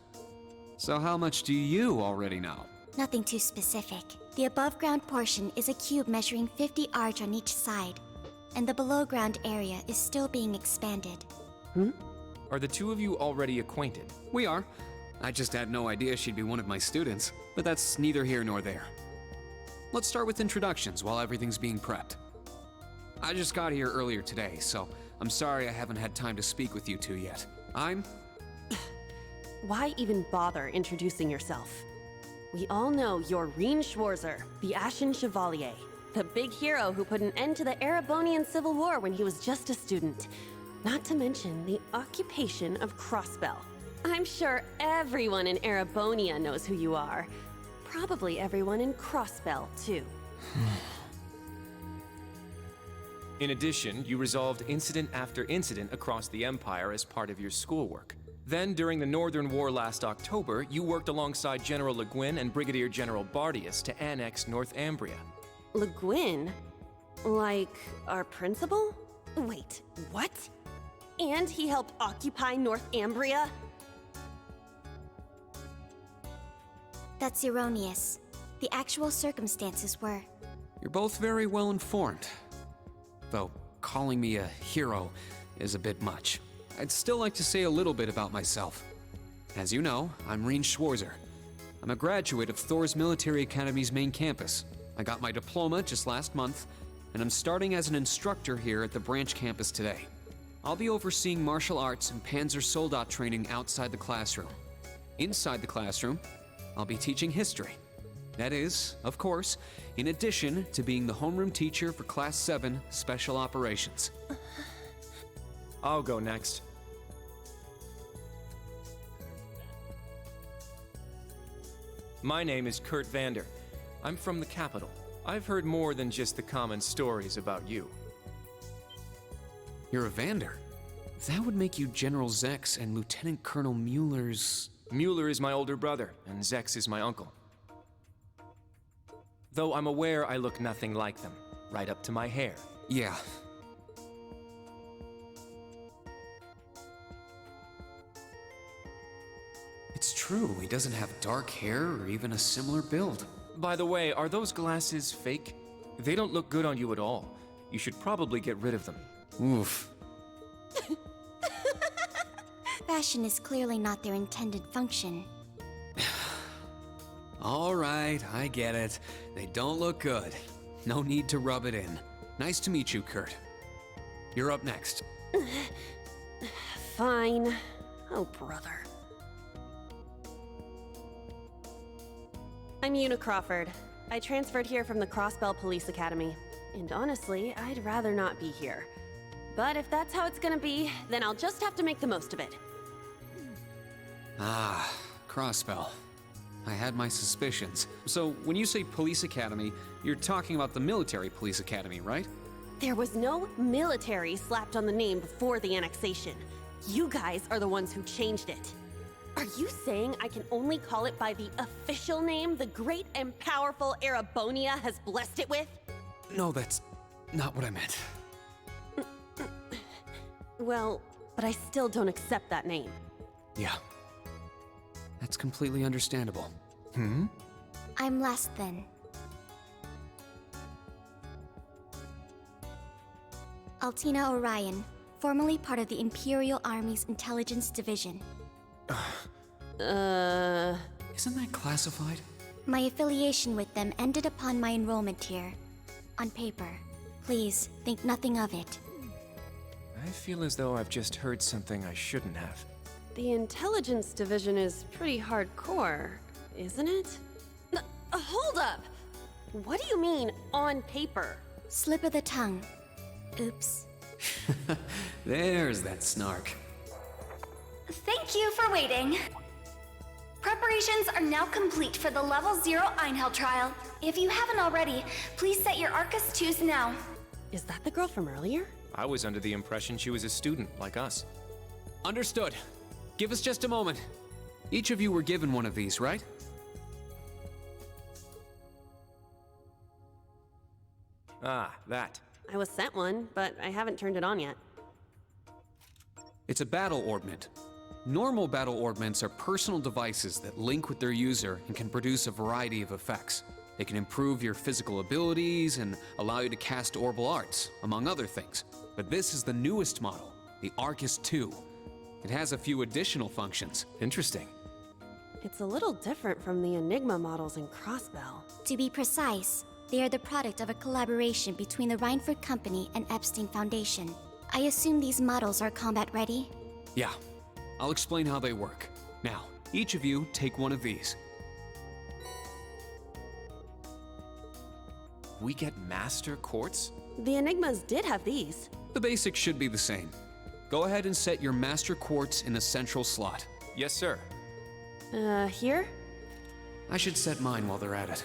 So how much do you already know? Nothing too specific. The above-ground portion is a cube measuring 50 arch on each side, and the below-ground area is still being expanded. Are the two of you already acquainted? We are. I just had no idea she'd be one of my students, but that's neither here nor there. Let's start with introductions while everything's being prepped. I just got here earlier today, so I'm sorry I haven't had time to speak with you two yet. Why even bother introducing yourself? We all know you're Reen Schwarzer, the Ashen Chevalier, the big hero who put an end to the Erebonian Civil War when he was just a student. Not to mention the occupation of Crossbell. I'm sure everyone in Erebonia knows who you are. Probably everyone in Crossbell, too. In addition, you resolved incident after incident across the Empire as part of your schoolwork. Then, during the Northern War last October, you worked alongside General Le Guin and Brigadier General Bardius to annex Northumbria. Le Guin? Like, our principal? Wait, what? And he helped occupy Northumbria? That's erroneous. The actual circumstances were... You're both very well informed. Though calling me a hero is a bit much. I'd still like to say a little bit about myself. As you know, I'm Reen Schwarzer. I'm a graduate of Thor's Military Academy's main campus. I got my diploma just last month, and I'm starting as an instructor here at the branch campus today. I'll be overseeing martial arts and Panzer Soldat training outside the classroom. Inside the classroom, I'll be teaching history. That is, of course, in addition to being the homeroom teacher for Class 7 Special Operations. I'll go next. My name is Kurt Vander. I'm from the capital. I've heard more than just the common stories about you. You're a Vander. That would make you General Zex and Lieutenant Colonel Mueller's... Mueller is my older brother, and Zex is my uncle. Though I'm aware I look nothing like them, right up to my hair. Yeah. It's true, he doesn't have dark hair or even a similar build. By the way, are those glasses fake? They don't look good on you at all. You should probably get rid of them. Oof. Fashion is clearly not their intended function. All right, I get it. They don't look good. No need to rub it in. Nice to meet you, Kurt. You're up next. Fine. Oh, brother. I'm Una Crawford. I transferred here from the Crossbell Police Academy. And honestly, I'd rather not be here. But if that's how it's gonna be, then I'll just have to make the most of it. Ah, Crossbell. I had my suspicions. So, when you say police academy, you're talking about the military police academy, right? There was no military slapped on the name before the annexation. You guys are the ones who changed it. Are you saying I can only call it by the official name the great and powerful Erebonia has blessed it with? No, that's not what I meant. Well, but I still don't accept that name. Yeah. That's completely understandable. I'm less than. Altina Orion, formerly part of the Imperial Army's Intelligence Division. Isn't that classified? My affiliation with them ended upon my enrollment here. On paper. Please, think nothing of it. I feel as though I've just heard something I shouldn't have. The Intelligence Division is pretty hardcore, isn't it? Hold up! What do you mean, on paper? Slip of the tongue. Oops. There's that snark. Thank you for waiting. Preparations are now complete for the Level 0 Einhell trial. If you haven't already, please set your Arcus 2s now. Is that the girl from earlier? I was under the impression she was a student, like us. Understood. Give us just a moment. Each of you were given one of these, right? Ah, that. I was sent one, but I haven't turned it on yet. It's a battle orbment. Normal battle orbments are personal devices that link with their user and can produce a variety of effects. They can improve your physical abilities and allow you to cast orbal arts, among other things. But this is the newest model, the Arcus 2. It has a few additional functions. Interesting. It's a little different from the Enigma models in Crossbell. To be precise, they are the product of a collaboration between the Reinford Company and Epstein Foundation. I assume these models are combat ready? Yeah. I'll explain how they work. Now, each of you take one of these. We get Master Quartz? The Enigmas did have these. The basics should be the same. Go ahead and set your Master Quartz in the central slot. Yes, sir. Here? I should set mine while they're at it.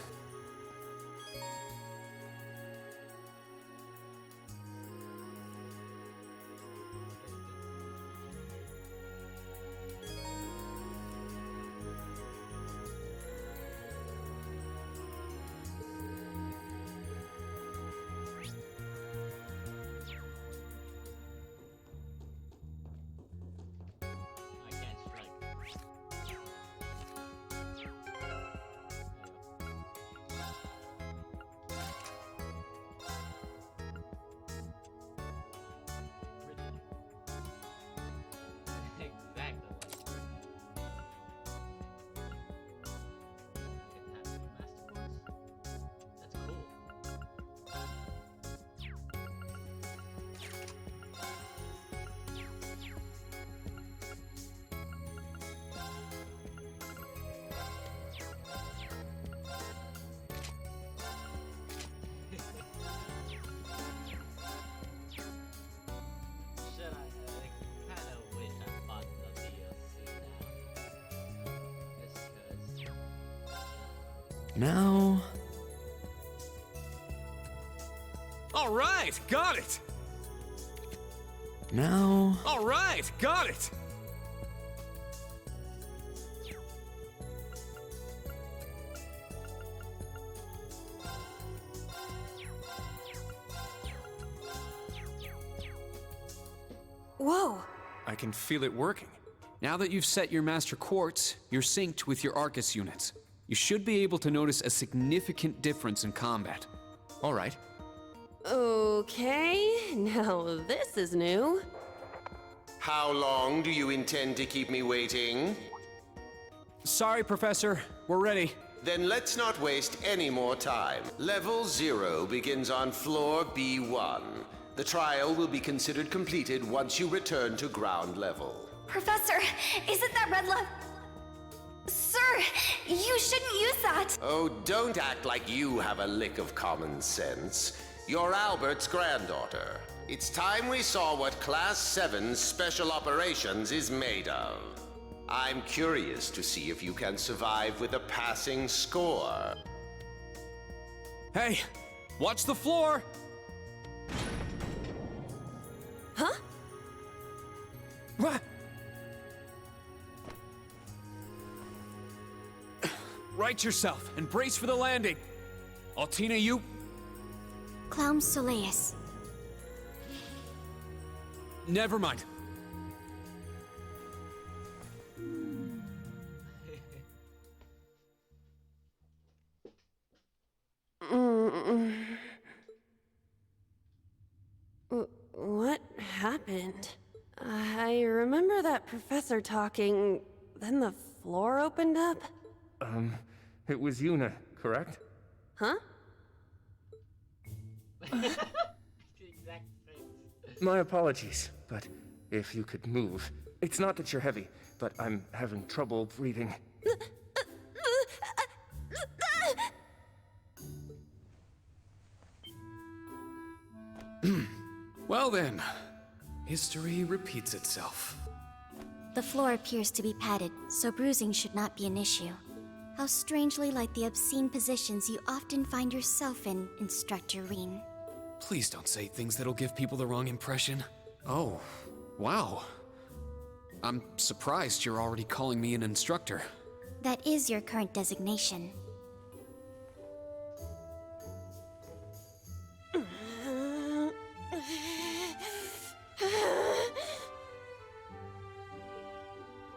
Now... All right, got it! Now... All right, got it! Whoa! I can feel it working. Now that you've set your Master Quartz, you're synced with your Arcus units. You should be able to notice a significant difference in combat. All right. Okay, now this is new. How long do you intend to keep me waiting? Sorry, Professor. We're ready. Then let's not waste any more time. Level 0 begins on floor B1. The trial will be considered completed once you return to ground level. Professor, is it that red love? Sir, you shouldn't use that! Oh, don't act like you have a lick of common sense. You're Albert's granddaughter. It's time we saw what Class 7 Special Operations is made of. I'm curious to see if you can survive with a passing score. Hey, watch the floor! Huh? What? Right yourself and brace for the landing. Altina, you... Clown Soleus. Never mind. What happened? I remember that professor talking, then the floor opened up? It was Yuna, correct? Huh? My apologies, but if you could move. It's not that you're heavy, but I'm having trouble breathing. Well then, history repeats itself. The floor appears to be padded, so bruising should not be an issue. How strangely like the obscene positions you often find yourself in, Instructor Reen. Please don't say things that'll give people the wrong impression. Oh, wow. I'm surprised you're already calling me an instructor. That is your current designation.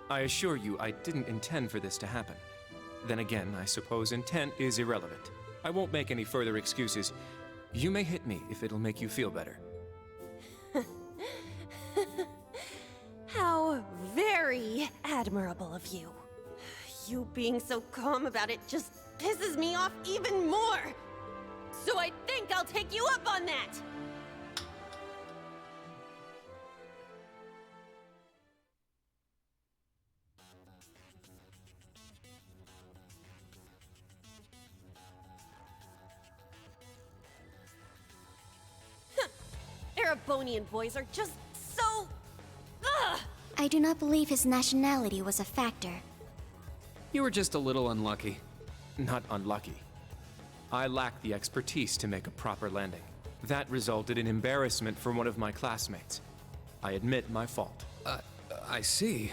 I assure you, I didn't intend for this to happen. Then again, I suppose intent is irrelevant. I won't make any further excuses. You may hit me if it'll make you feel better. How very admirable of you. You being so calm about it just pisses me off even more. So I think I'll take you up on that. Erebonian boys are just so... Ugh! I do not believe his nationality was a factor. You were just a little unlucky. Not unlucky. I lacked the expertise to make a proper landing. That resulted in embarrassment for one of my classmates. I admit my fault. I see.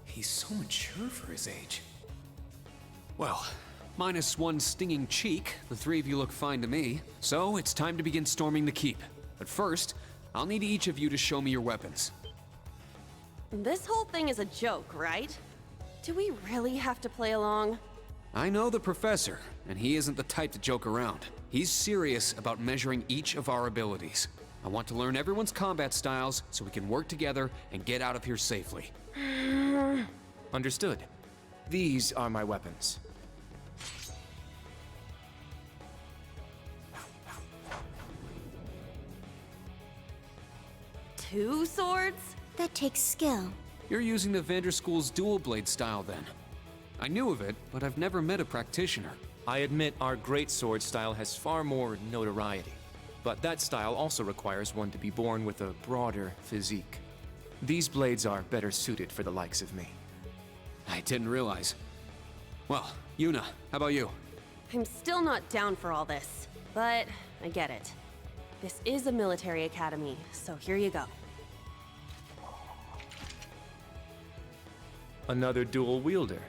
He's so mature for his age. Well, minus one stinging cheek, the three of you look fine to me. So it's time to begin storming the keep. But first, I'll need each of you to show me your weapons. This whole thing is a joke, right? Do we really have to play along? I know the professor, and he isn't the type to joke around. He's serious about measuring each of our abilities. I want to learn everyone's combat styles so we can work together and get out of here safely. Understood. These are my weapons. Two swords? That takes skill. You're using the Vanderschool's dual blade style then. I knew of it, but I've never met a practitioner. I admit our great sword style has far more notoriety. But that style also requires one to be born with a broader physique. These blades are better suited for the likes of me. I didn't realize. Well, Yuna, how about you? I'm still not down for all this, but I get it. This is a military academy, so here you go. Another dual wielder.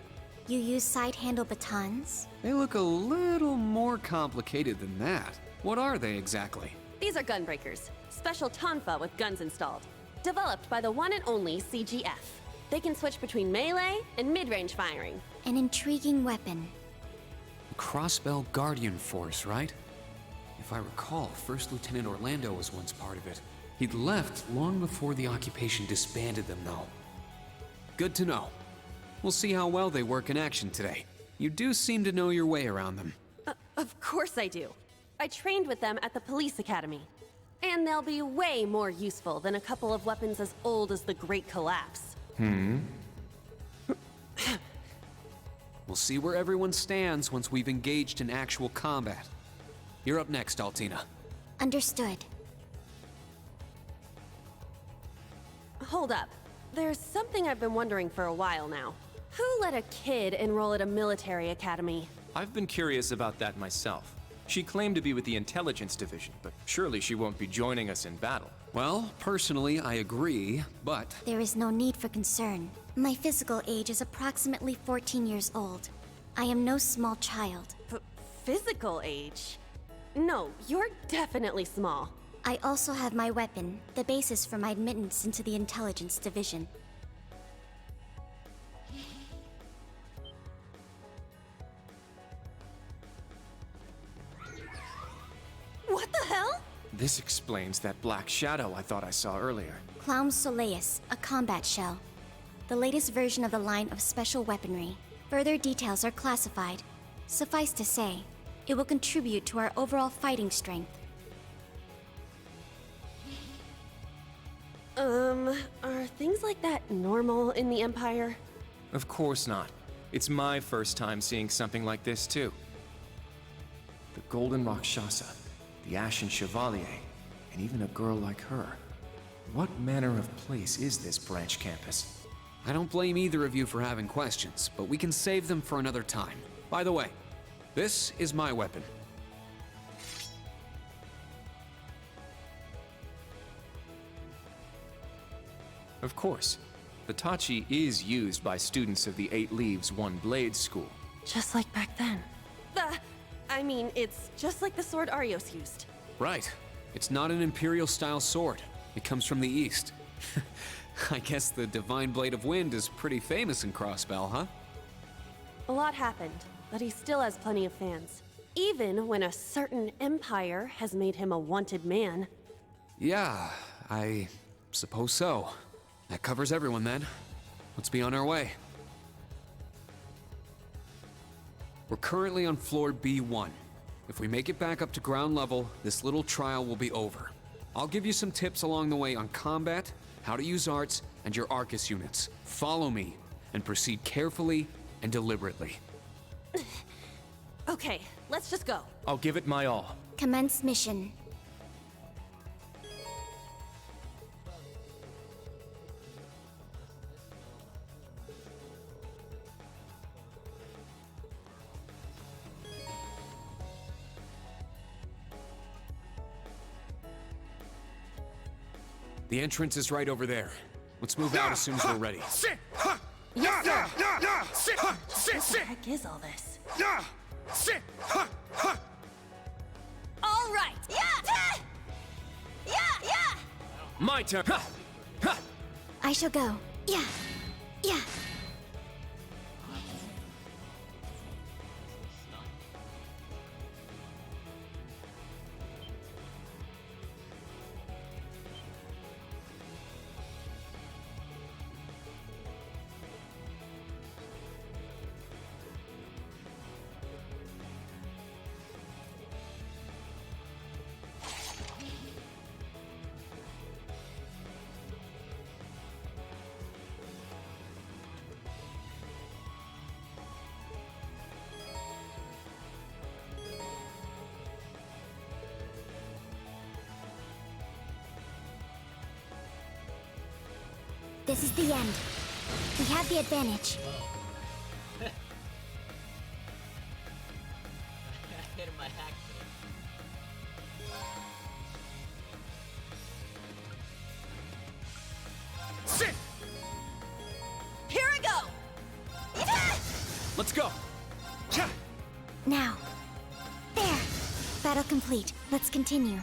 You use side-handle batons? They look a little more complicated than that. What are they exactly? These are gunbreakers, special tonfa with guns installed. Developed by the one and only CGF. They can switch between melee and mid-range firing. An intriguing weapon. Crossbell Guardian Force, right? If I recall, First Lieutenant Orlando was once part of it. He'd left long before the occupation disbanded them, though. Good to know. We'll see how well they work in action today. You do seem to know your way around them. Of course I do. I trained with them at the police academy. And they'll be way more useful than a couple of weapons as old as the Great Collapse. We'll see where everyone stands once we've engaged in actual combat. You're up next, Altina. Understood. hold up. There's something I've been wondering for a while now. Who let a kid enroll at a military academy? I've been curious about that myself. She claimed to be with the intelligence division, but surely she won't be joining us in battle. Well, personally, I agree, but... There is no need for concern. My physical age is approximately 14 years old. I am no small child. Physical age? No, you're definitely small. I also have my weapon, the basis for my admittance into the intelligence division. What the hell? This explains that black shadow I thought I saw earlier. Clown Soleus, a combat shell. The latest version of the line of special weaponry. Further details are classified. Suffice to say, it will contribute to our overall fighting strength. Are things like that normal in the Empire? Of course not. It's my first time seeing something like this, too. The Golden Rakshasa, the Ashen Chevalier, and even a girl like her. What manner of place is this branch campus? I don't blame either of you for having questions, but we can save them for another time. By the way, this is my weapon. Of course. The Tachi is used by students of the 8 Leaves, 1 Blade school. Just like back then. I mean, it's just like the sword Arios used. Right. It's not an Imperial-style sword. It comes from the East. I guess the Divine Blade of Wind is pretty famous in Crossbell, huh? A lot happened, but he still has plenty of fans. Even when a certain empire has made him a wanted man. Yeah, I suppose so. That covers everyone then. Let's be on our way. We're currently on floor B1. If we make it back up to ground level, this little trial will be over. I'll give you some tips along the way on combat, how to use arts, and your Arcus units. Follow me, and proceed carefully and deliberately. Okay, let's just go. I'll give it my all. Commence mission. The entrance is right over there. Let's move out as soon as we're ready. Yes, sir. What the heck is all this? All right. Yeah. My turn. I shall go. Yeah. This is the end. We have the advantage. I hit my hack. Here I go! Let's go! Now. There. Battle complete. Let's continue.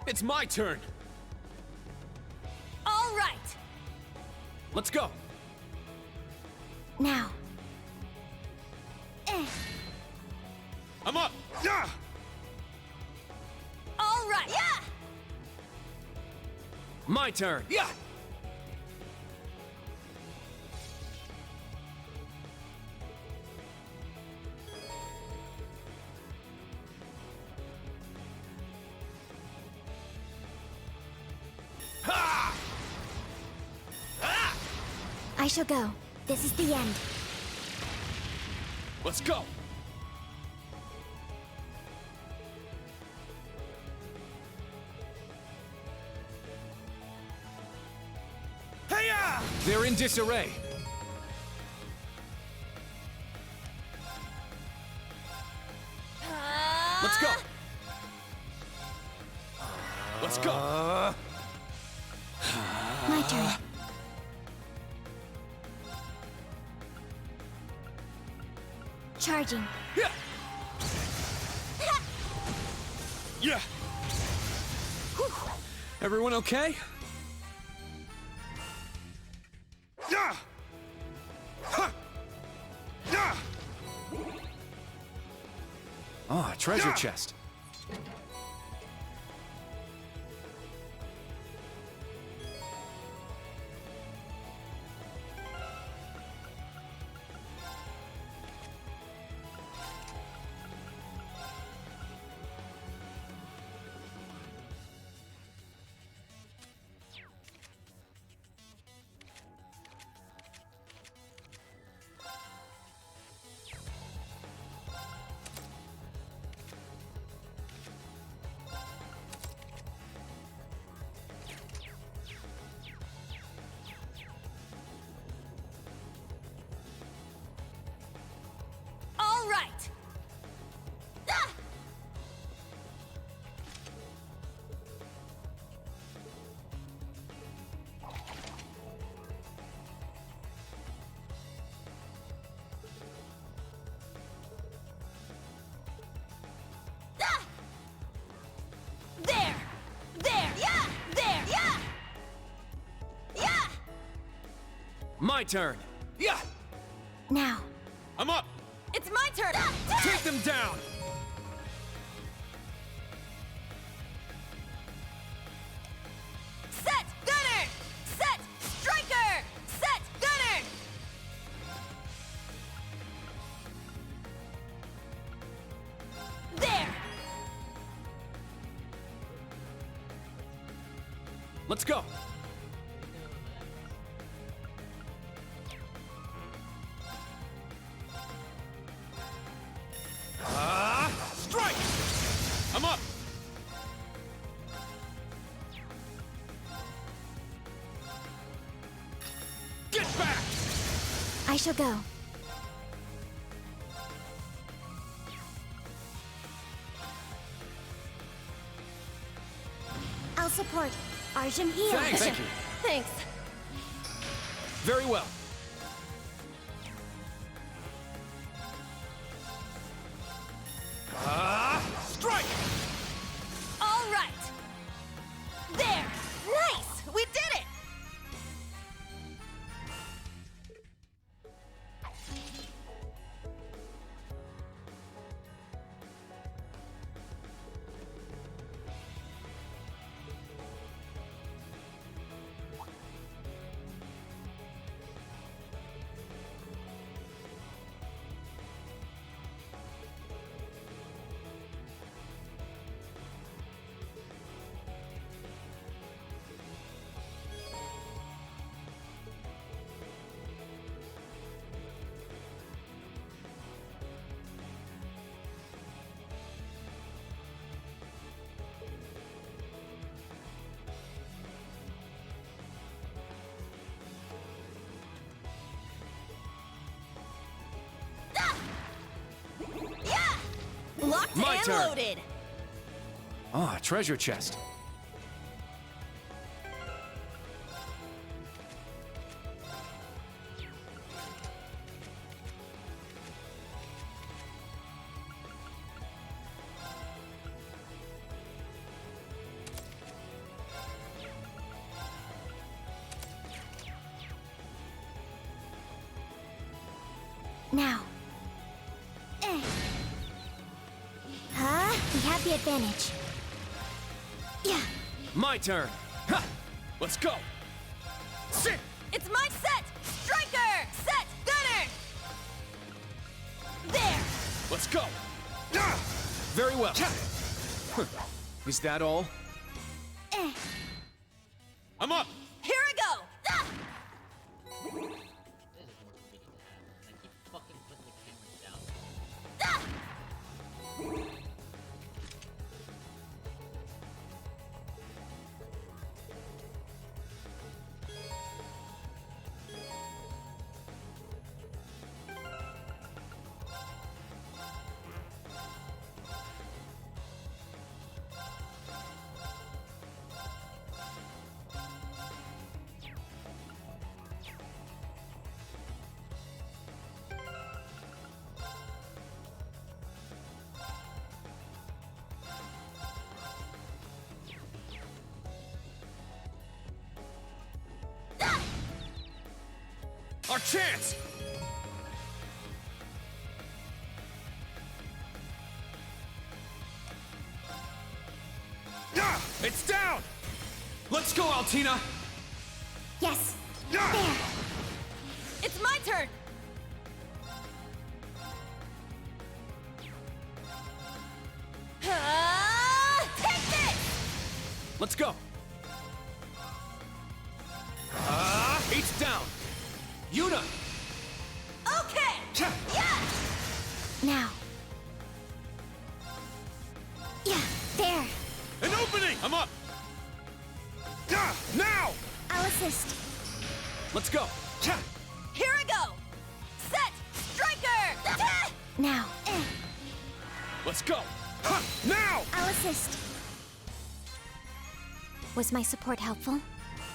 It's my turn! All right! Let's go! Now. I'm up! Yeah! All right! Yeah! My turn! Yeah! I shall go. This is the end. Let's go! Hey-ya! They're in disarray. Let's go! Let's go! My turn. Charging. Yeah! Yeah! Whew. Everyone okay? Yeah! Ha! Yeah! Oh, a treasure chest. All right! Ah! Ah! There! There! Yeah! There! Yeah! Yeah! My turn. Yeah! Now. I'm up! It's my turn! Take them down! Set! Gunner! Set! Striker! Set! Gunner! There! Let's go! Strike! I'm up! Get back! I shall go. I'll support. Arjun here. Thanks. Thank you. Thanks. Very well. Strike! All right! There! Nice! We did it! Locked My and turn. loaded! Ah, treasure chest. Now. We have the advantage. Yeah. My turn. Ha! Let's go. Sit. It's my set! Striker! Set! Gunner! There! Let's go. Very well. Is that all? I'm up. Here I go! Ah! Fucking putting the cameras down. Ah! Our chance! It's down! Let's go, Altina! Yes. There! It's my turn! Take this! Let's go! Eight's down! Yuna! Okay! Yeah! Now. Yeah, there. An opening! I'm up! Now! I'll assist. Let's go! Here I go! Set! Striker! Now. Let's go! Now! I'll assist. Was my support helpful?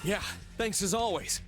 Yeah, thanks as always.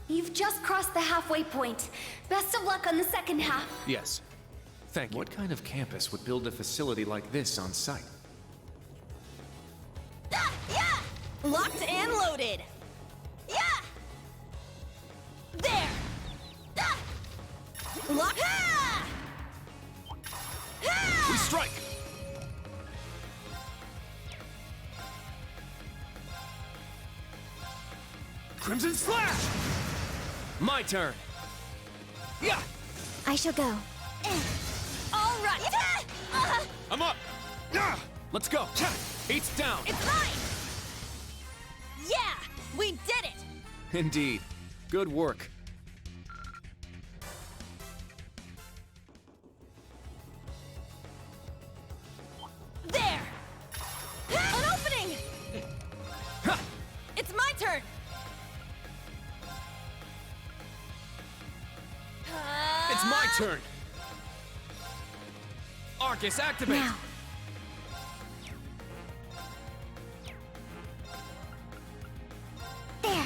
You've just crossed the halfway point. Best of luck on the second half. Yes. Thank you. What kind of campus would build a facility like this on site? Yeah! Locked and loaded! Yeah! There! Lock! Ha! Ha! We strike! Crimson Slash! My turn! Yeah! I shall go. All right! I'm up! Let's go! Eight's down! It's mine! Yeah! We did it! Indeed. Good work. There! An opening! It's my turn! It's my turn! Our Arcus, activate! Now. There.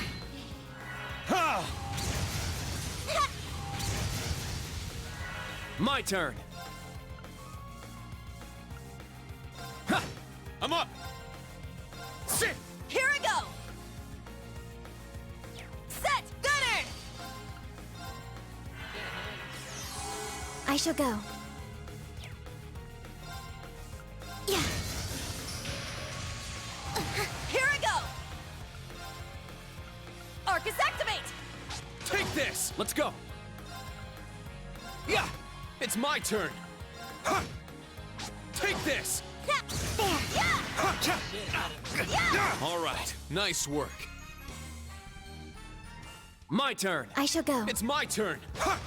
My turn. Ha! I'm up. Sit. Here I go! Set! Gunner! I shall go. Yeah. Here I go! Arcus, activate! Take this. Let's go. Yeah. It's my turn. Huh. Take this. There! Yeah! All right. Nice work. My turn. I shall go. It's my turn. Ha!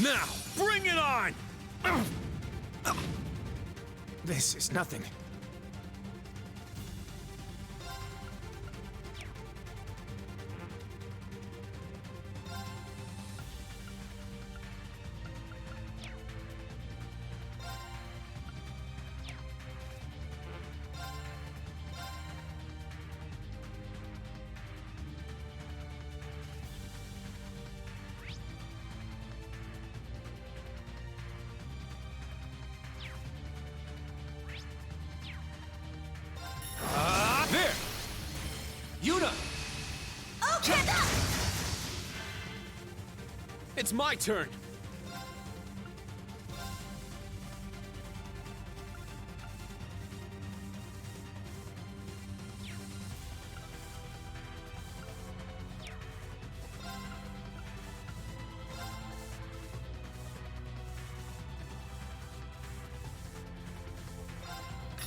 Now, bring it on! This is nothing. There! Yuna! Okay! It's my turn!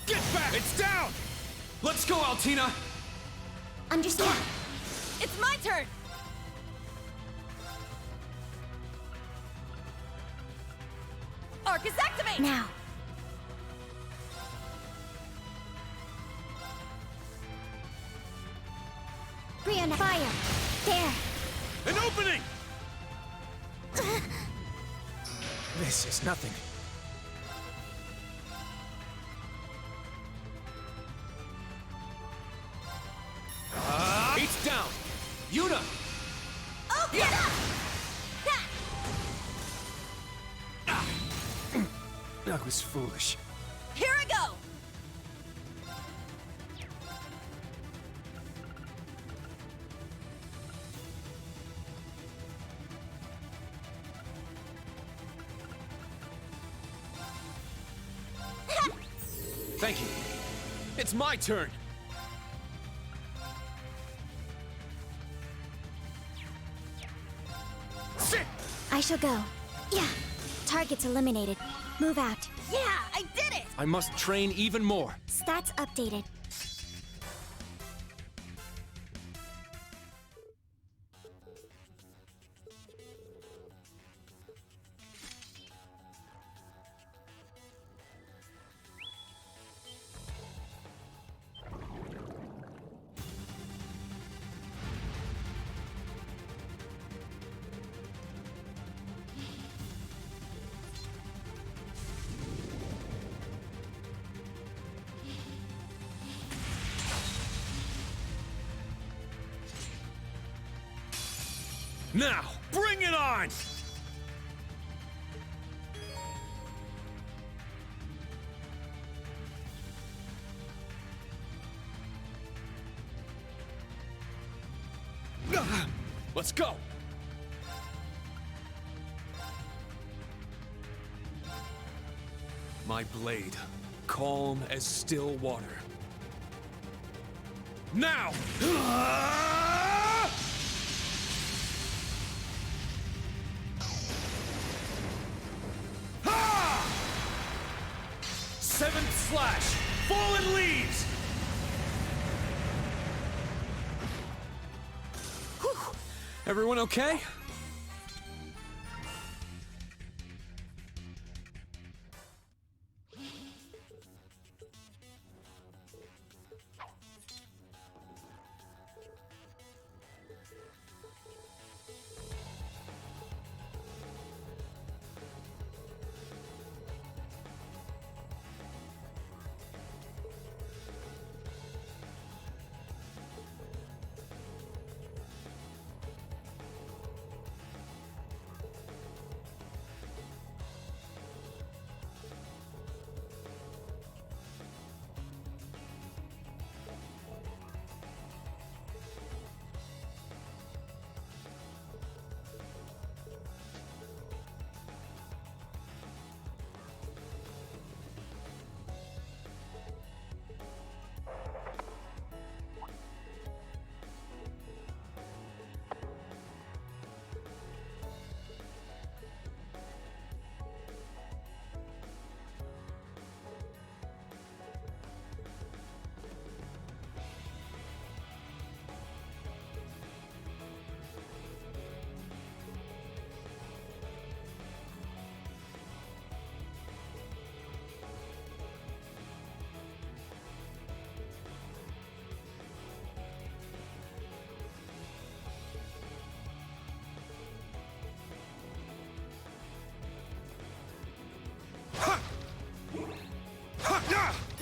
Get back! It's down! Let's go, Altina! Understand. It's my turn! Arcus, activate! Now. Brianna, fire! There! An opening! This is nothing. It's down! Yuna! Okay! Yeah. That was foolish. Here I go! Thank you. It's my turn! Sit! I shall go. Yeah. Targets eliminated. Move out. Yeah, I did it! I must train even more. Stats updated. Now, bring it on! Let's go! My blade, calm as still water. Now! 7th slash! Fallen leaves! Whew. Everyone okay?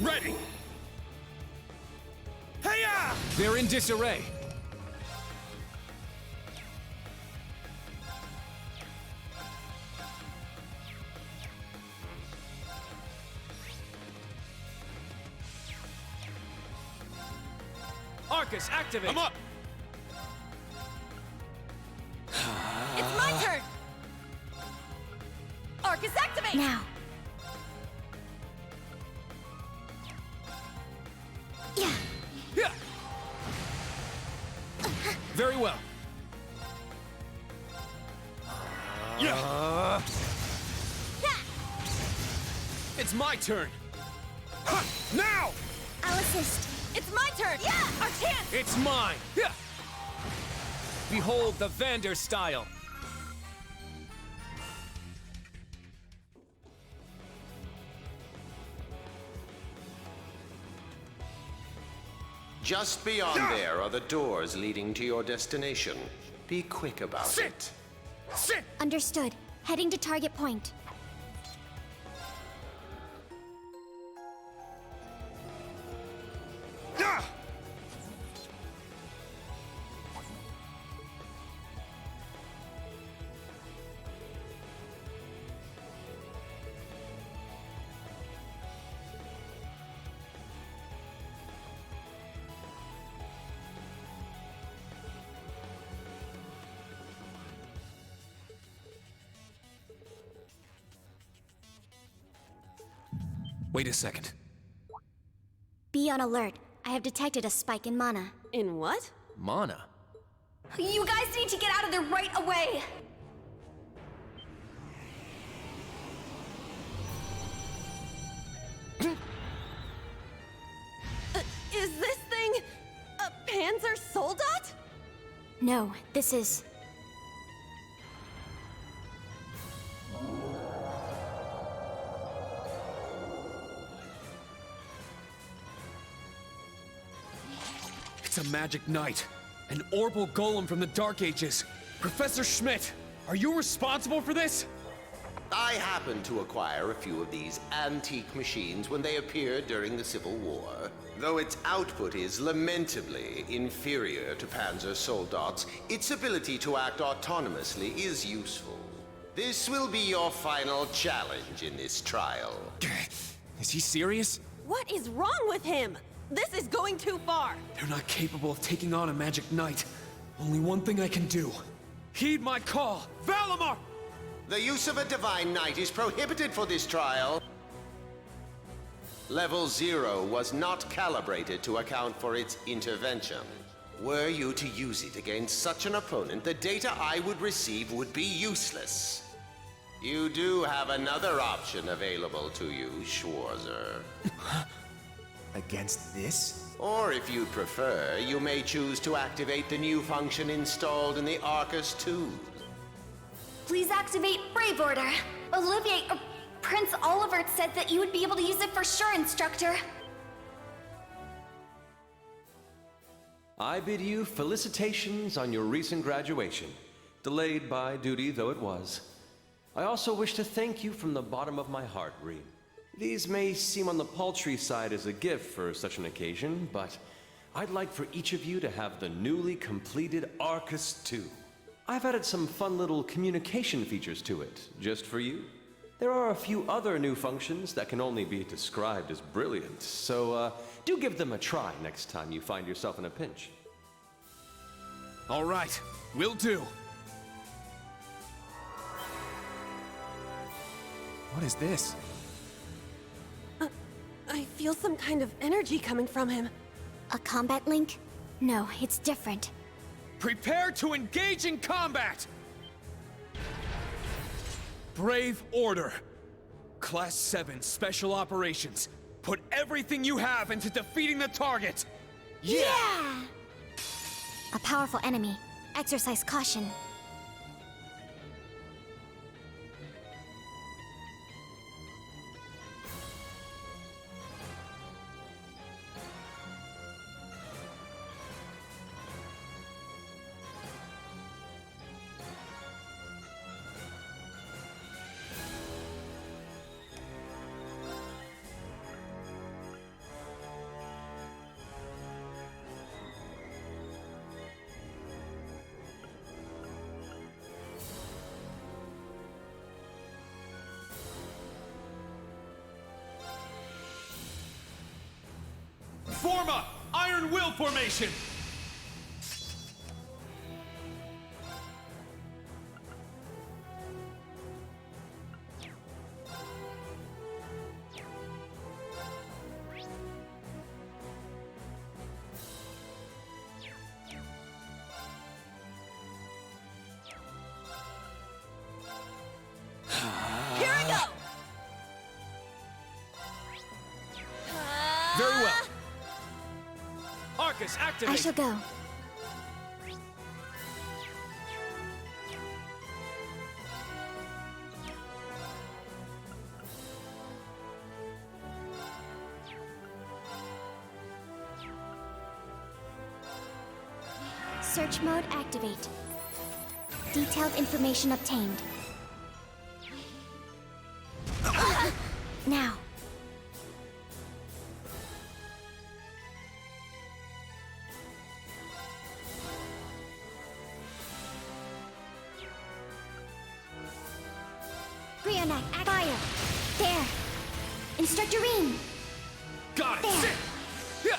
Ready! Hey-ya! They're in disarray. Arcus, activate! I'm up! It's my turn! Arcus, activate! Now. Yeah. Yeah. Very well. Yeah. It's my turn. Now! I'll assist. It's my turn! Yeah! Our chance! It's mine. Yeah. Behold the Vander style. Just beyond there are the doors leading to your destination. Be quick about it. Sit! Understood. Heading to target point. Wait a second. Be on alert. I have detected a spike in mana. In what? Mana? You guys need to get out of there right away! Is this thing a Panzer Soldat? No, this is... It's a magic knight. An orbal golem from the Dark Ages. Professor Schmidt, are you responsible for this? I happened to acquire a few of these antique machines when they appeared during the Civil War. Though its output is lamentably inferior to Panzer Soldat's, its ability to act autonomously is useful. This will be your final challenge in this trial. Is he serious? What is wrong with him? This is going too far! They're not capable of taking on a magic knight. Only one thing I can do. Heed my call! Valimar! The use of a divine knight is prohibited for this trial. Level 0 was not calibrated to account for its intervention. Were you to use it against such an opponent, the data I would receive would be useless. You do have another option available to you, Schwarzer. Against this? Or if you'd prefer, you may choose to activate the new function installed in the Arcus 2. Please activate Brave Order. Olivier, Prince Oliver said that you would be able to use it for sure, Instructor. I bid you felicitations on your recent graduation, delayed by duty though it was. I also wish to thank you from the bottom of my heart, Reed. These may seem on the paltry side as a gift for such an occasion, but I'd like for each of you to have the newly completed Arcus 2. I've added some fun little communication features to it, just for you. There are a few other new functions that can only be described as brilliant, so do give them a try next time you find yourself in a pinch. All right, will do. What is this? I feel some kind of energy coming from him. A combat link? No, it's different. Prepare to engage in combat! Brave Order. Class 7 Special Operations. Put everything you have into defeating the target! Yeah! A powerful enemy. Exercise caution. Form up! Iron Will formation! Here I go! Very well. Arcus, activate! I shall go. Search mode activate. Detailed information obtained. Now. Brionac, fire! There! Instructor Rean! Got it! There! Sit.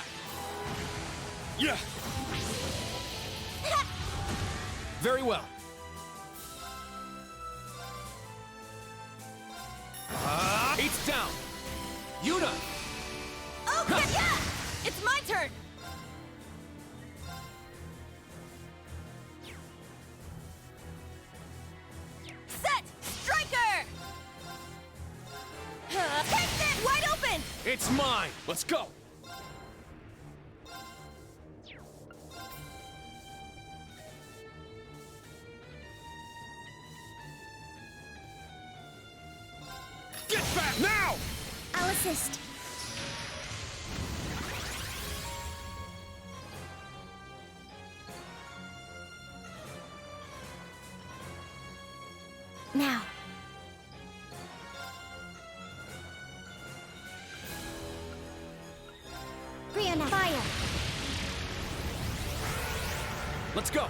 Yeah! Very well. Eight's down! Yuna! Okay, yeah! It's my turn! Set! Striker! Take this! Wide open! It's mine! Let's go! Get back now! I'll assist. Now. Brianna, fire! Let's go!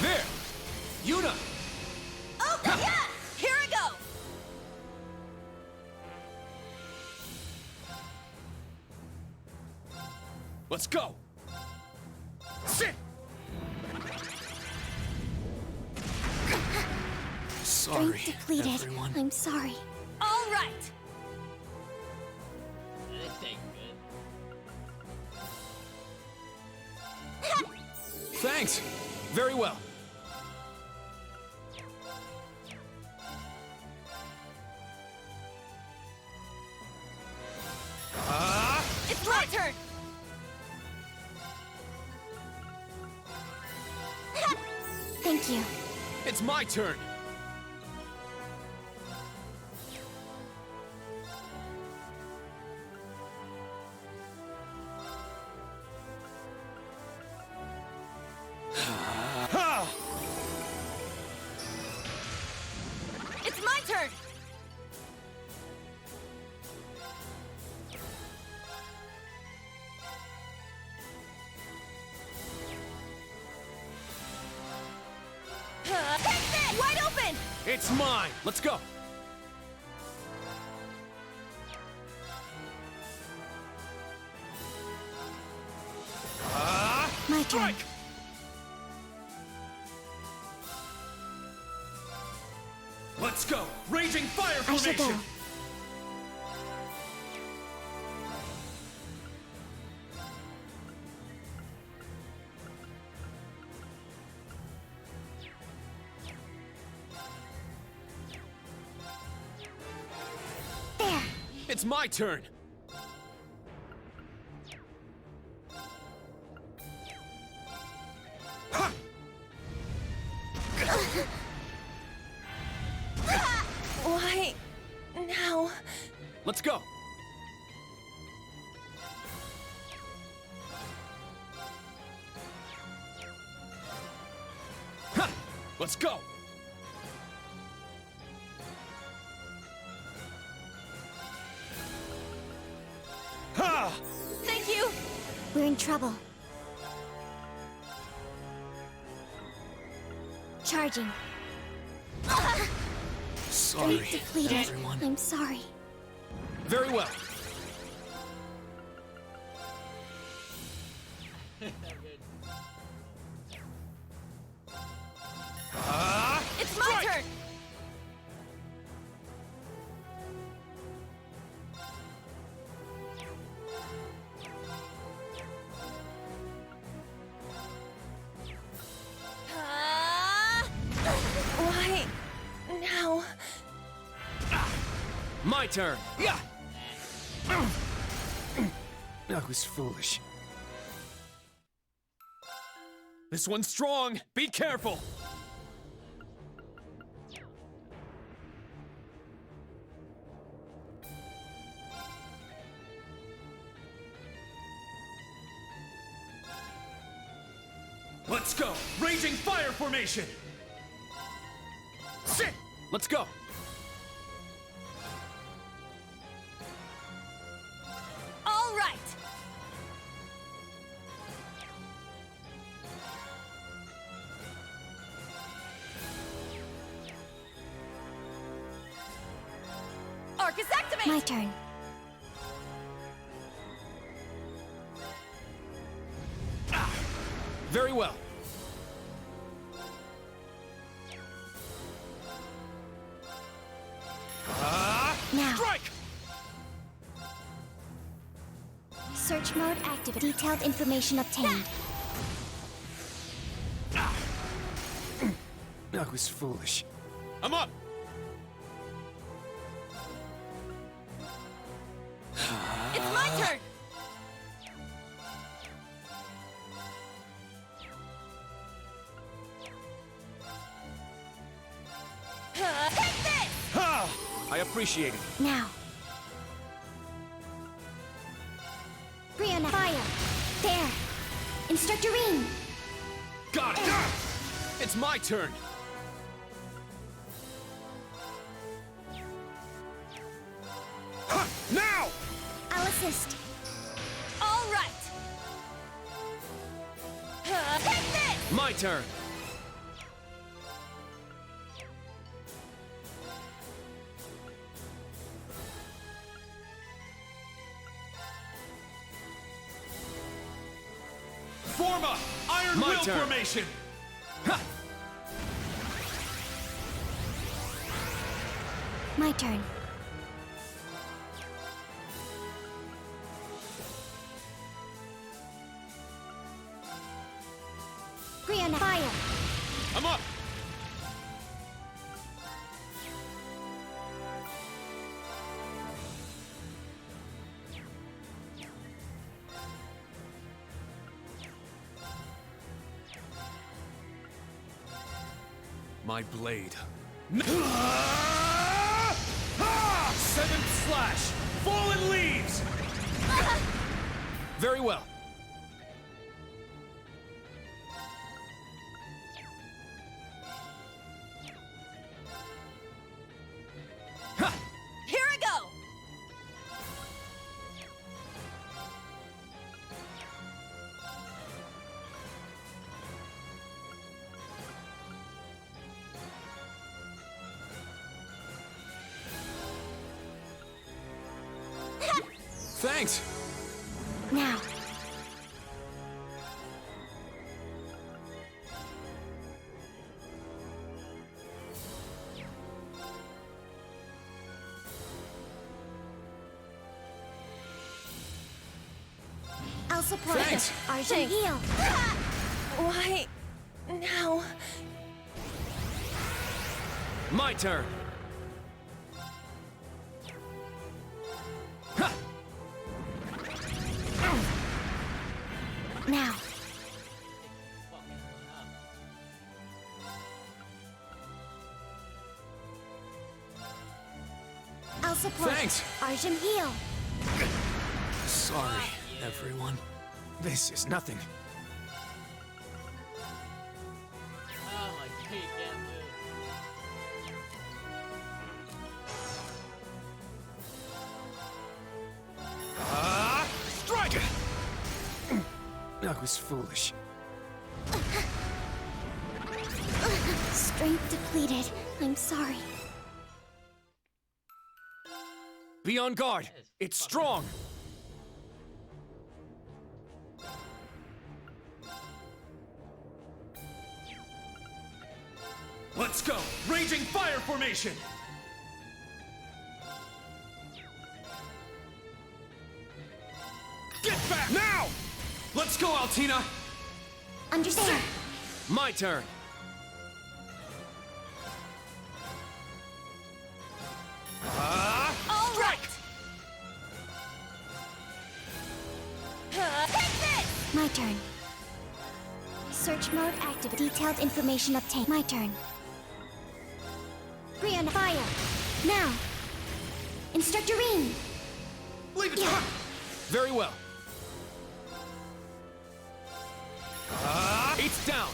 There! Yuna! Okay, yeah! Here I go! Let's go! Sit! Strength depleted. everyone. I'm sorry. All right! This ain't good. Thanks! Very well. my turn! Thank you. It's my turn! It's my turn! Take this! Wide open! It's mine! Let's go! My turn. Let's go! Raging fire I shall formation! go. There. It's my turn! Why now? Let's go! Ha! Let's go! Ha! Thank you! We're in trouble. Charging. Sorry, Depleted. everyone. I'm sorry. Very well. It's my turn! Why now? My turn. Yeah. That was foolish. This one's strong. Be careful. Let's go. Raging fire formation. Sit. Let's go. All right! Arcus activate! My turn. Very well. Now. Strike! Search mode activated. Detailed information obtained. That was foolish. I'm up! It's my turn! Take this! I appreciate it. Now. Brianna, fire. There. Instructor Rean. Got it! It's my turn! Now! I'll assist. All right! Take this! My turn! Form up! Iron My Will turn. formation! Ha! My turn. Brianna, fire. I'm up! my blade. Seventh slash! Fallen leaves! Very well. Here I go! Thanks! Now. I'll support Thanks. you. Arjun, heal. Why now? My turn! Now. I'll support. Thanks. Arjun, heal. Sorry, everyone. This is nothing. Oh my god, you can't move. Strike it! I was foolish. Strength depleted. I'm sorry. Be on guard! It's strong! Let's go! Raging fire formation! Get back! Now! Let's go, Altina! Understand. My turn! All right! Take this! My turn. Search mode active. Detailed information obtained. My turn. Brianna, fire. Now. Instructor Rean. Leave it! Very well. It's down!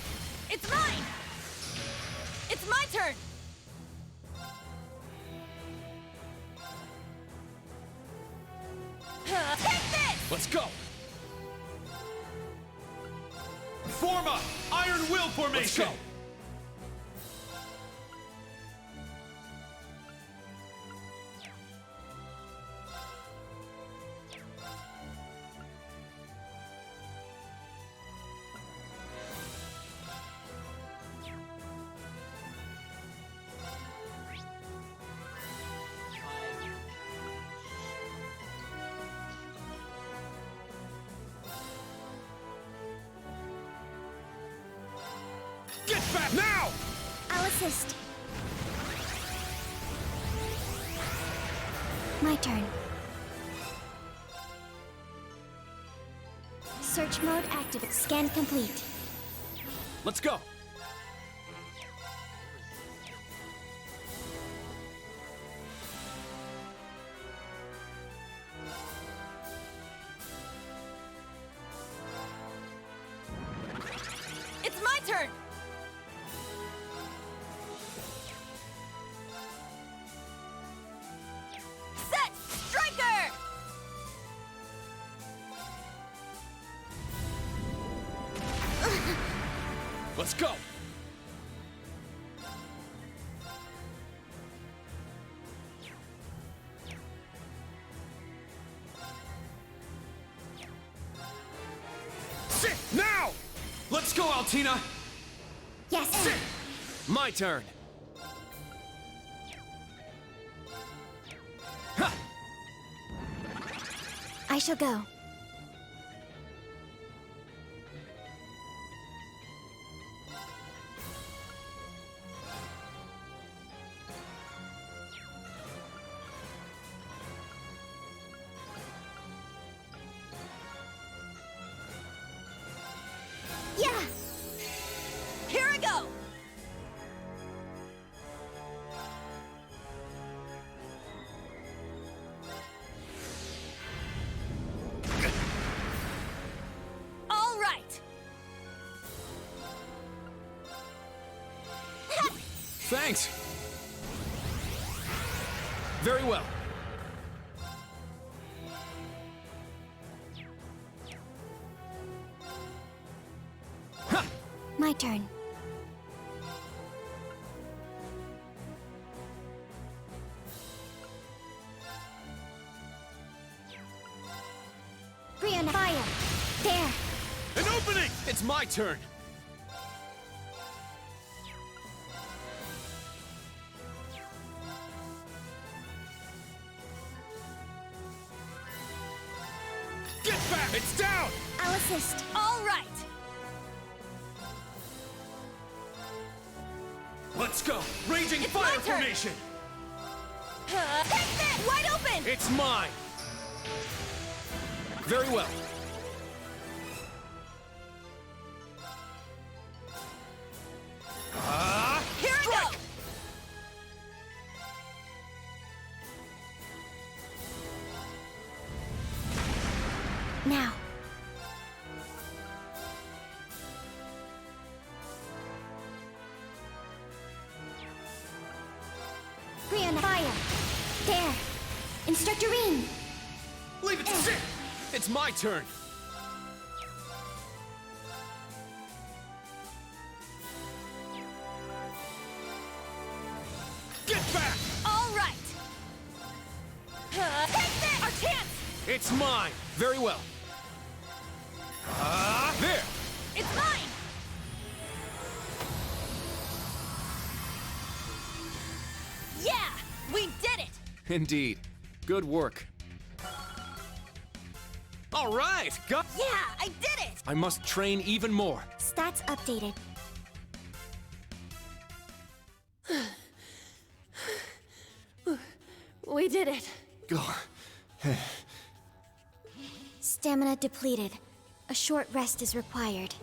It's mine! It's my turn! Take this! Let's go! Form up! Iron Will formation! Let's go! Get back now! I'll assist. My turn. Search mode active. Scan complete. Let's go! It's my turn! Set! Striker! Let's go! Sit now! Let's go, Altina! Yes. Sit! My turn! I shall go. Yeah! Here I go! Thanks! Very well. My turn. Brianna, fire! There! An opening! It's my turn! Get back! It's down! I'll assist. All right! Let's go! Raging It's fire my turn. formation! Take this! Wide open! It's mine! Very well. Here I go! Now. Brianna, fire! There! Instructor Rean! Leave it to sit! It's my turn! Get back! All right! Take this! Our chance! It's mine! Very well. There! It's mine! Yeah! We did it! Indeed. Good work. All right! Got. Yeah, I did it! I must train even more. Stats updated. We did it. Go. Stamina depleted. A short rest is required.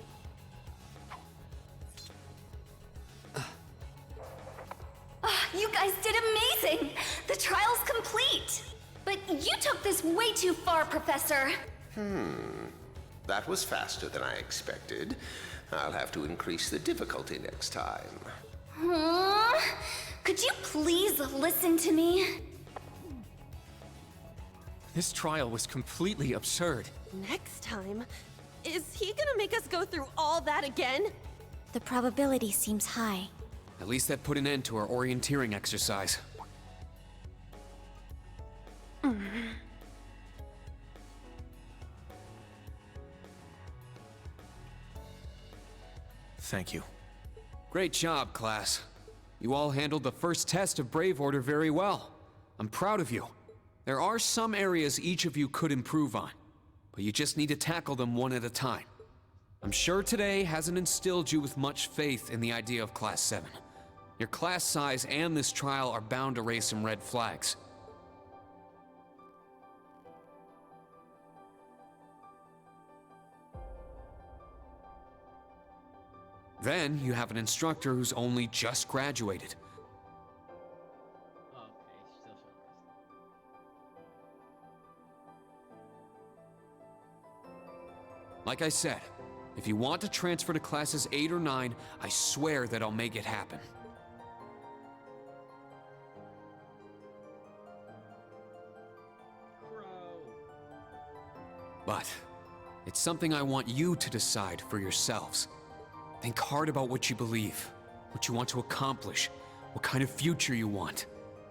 You guys did amazing! The trial's complete! But you took this way too far, Professor. That was faster than I expected. I'll have to increase the difficulty next time. Could you please listen to me? This trial was completely absurd. Next time? Is he gonna make us go through all that again? The probability seems high. At least that put an end to our orienteering exercise. Thank you. Great job, class. You all handled the first test of Brave Order very well. I'm proud of you. There are some areas each of you could improve on, but you just need to tackle them one at a time. I'm sure today hasn't instilled you with much faith in the idea of Class 7. Your class size and this trial are bound to raise some red flags. Then you have an instructor who's only just graduated. Like I said, if you want to transfer to classes 8 or 9, I swear that I'll make it happen. But it's something I want you to decide for yourselves. Think hard about what you believe, what you want to accomplish, what kind of future you want.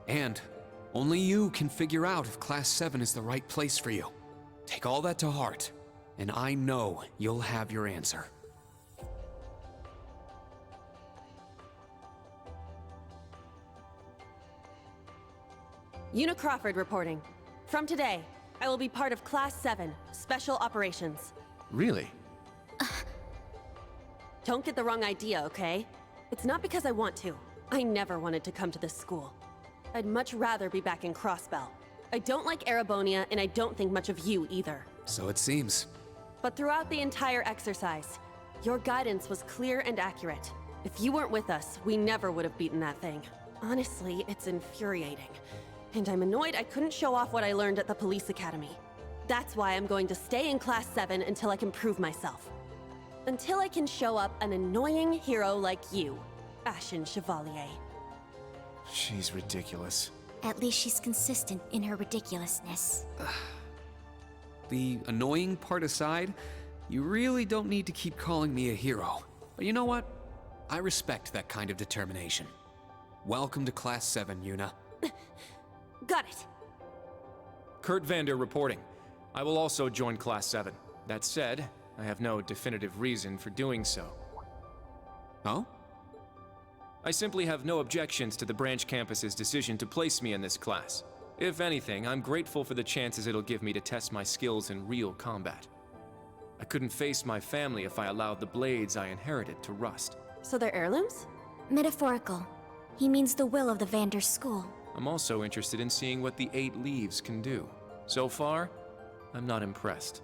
And only you can figure out if Class 7 is the right place for you. Take all that to heart, and I know you'll have your answer. Una Crawford reporting. From today, I will be part of Class 7, Special Operations. Really? Don't get the wrong idea, okay? It's not because I want to. I never wanted to come to this school. I'd much rather be back in Crossbell. I don't like Erebonia, and I don't think much of you either. So it seems. But throughout the entire exercise, your guidance was clear and accurate. If you weren't with us, we never would have beaten that thing. Honestly, it's infuriating. And I'm annoyed I couldn't show off what I learned at the police academy. That's why I'm going to stay in Class 7 until I can prove myself. Until I can show up an annoying hero like you, Ashen Chevalier. She's ridiculous. At least she's consistent in her ridiculousness. The annoying part aside, you really don't need to keep calling me a hero. But you know what? I respect that kind of determination. Welcome to Class 7, Yuna. Got it. Kurt Vander reporting. I will also join Class 7. That said, I have no definitive reason for doing so. Oh? I simply have no objections to the branch campus's decision to place me in this class. If anything, I'm grateful for the chances it'll give me to test my skills in real combat. I couldn't face my family if I allowed the blades I inherited to rust. So they're heirlooms? Metaphorical. He means the will of the Vander school. I'm also interested in seeing what the 8 leaves can do. So far, I'm not impressed.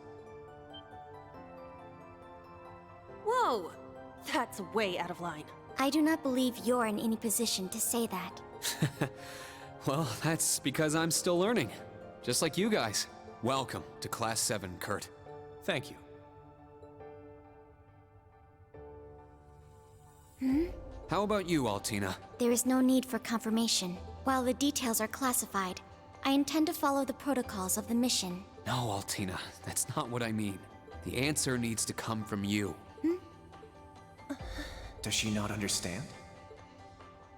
Whoa! That's way out of line. I do not believe you're in any position to say that. Well, that's because I'm still learning. Just like you guys. Welcome to Class 7, Kurt. Thank you. How about you, Altina? There is no need for confirmation. While the details are classified, I intend to follow the protocols of the mission. No, Altina, that's not what I mean. The answer needs to come from you. Does she not understand?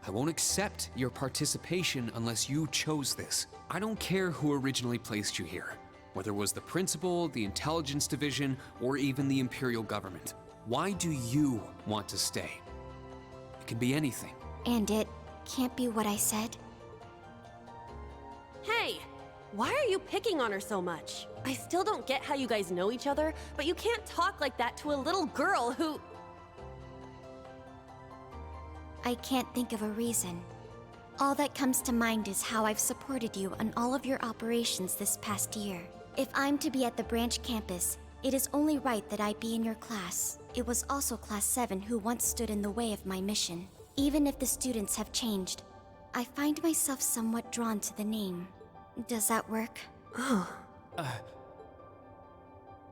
I won't accept your participation unless you chose this. I don't care who originally placed you here, whether it was the principal, the intelligence division, or even the Imperial government. Why do you want to stay? It can be anything. And it can't be what I said. Hey! Why are you picking on her so much? I still don't get how you guys know each other, but you can't talk like that to a little girl who... I can't think of a reason. All that comes to mind is how I've supported you on all of your operations this past year. If I'm to be at the branch campus, it is only right that I be in your class. It was also Class 7 who once stood in the way of my mission. Even if the students have changed, I find myself somewhat drawn to the name. Does that work?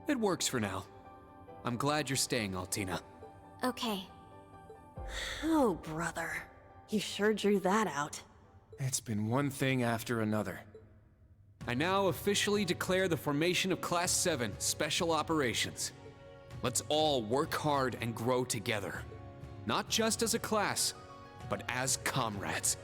It works for now. I'm glad you're staying, Altina. Okay. Oh, brother. You sure drew that out. It's been one thing after another. I now officially declare the formation of Class 7 Special Operations. Let's all work hard and grow together. Not just as a class, but as comrades.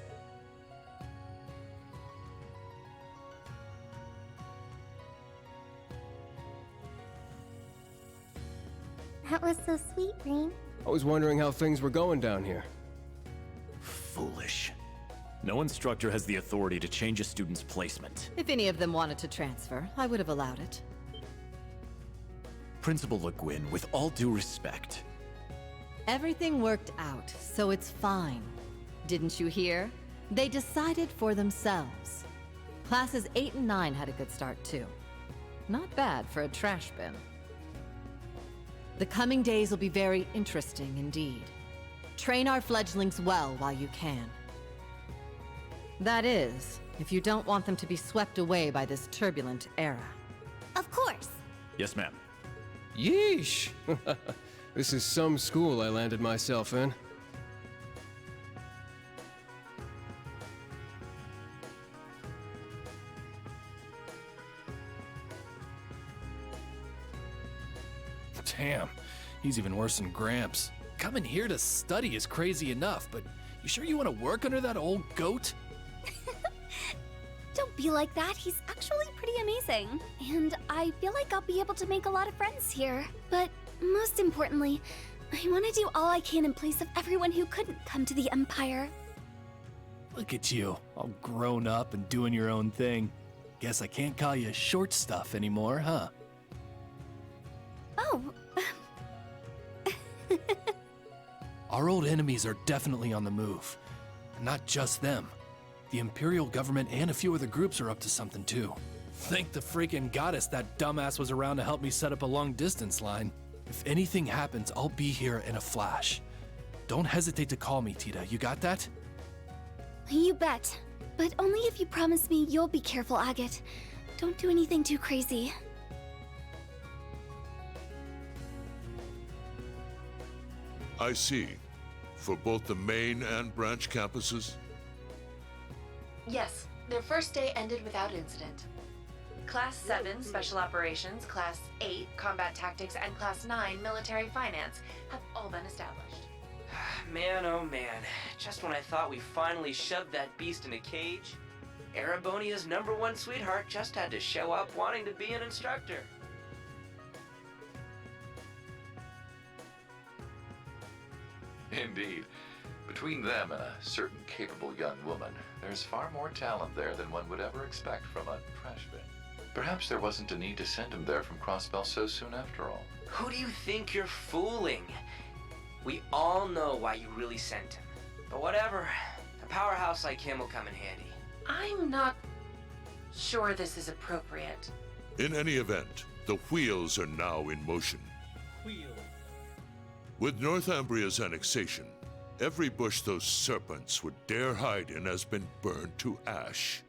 That was so sweet, Rain. I was wondering how things were going down here. Foolish. No instructor has the authority to change a student's placement. If any of them wanted to transfer, I would have allowed it. Principal Le Guin, with all due respect. Everything worked out, so it's fine. Didn't you hear? They decided for themselves. Classes 8 and 9 had a good start, too. Not bad for a trash bin. The coming days will be very interesting indeed. Train our fledglings well while you can. That is, if you don't want them to be swept away by this turbulent era. Of course. Yes, ma'am. Yeesh! This is some school I landed myself in. Damn, he's even worse than Gramps. Coming here to study is crazy enough, but you sure you want to work under that old goat? Don't be like that. He's actually pretty amazing. And I feel like I'll be able to make a lot of friends here. But most importantly, I want to do all I can in place of everyone who couldn't come to the Empire. Look at you, all grown up and doing your own thing. Guess I can't call you short stuff anymore, huh? Oh. Our old enemies are definitely on the move. And not just them. The Imperial government and a few other groups are up to something too. Thank the freaking goddess that dumbass was around to help me set up a long-distance line. If anything happens, I'll be here in a flash. Don't hesitate to call me, Tita. You got that? You bet. But only if you promise me you'll be careful, Agate. Don't do anything too crazy. I see. For both the main and branch campuses? Yes, their first day ended without incident. Class 7, Special Operations, Class 8, Combat Tactics, and Class 9, Military Finance have all been established. Man, oh man. Just when I thought we finally shoved that beast in a cage, Erebonia's #1 sweetheart just had to show up wanting to be an instructor. Indeed. Between them and a certain capable young woman, there's far more talent there than one would ever expect from a trash bin. Perhaps there wasn't a need to send him there from Crossbell so soon after all. Who do you think you're fooling? We all know why you really sent him. But whatever, a powerhouse like him will come in handy. I'm not sure this is appropriate. In any event, the wheels are now in motion. Wheel. With Northumbria's annexation, every bush those serpents would dare hide in has been burned to ash.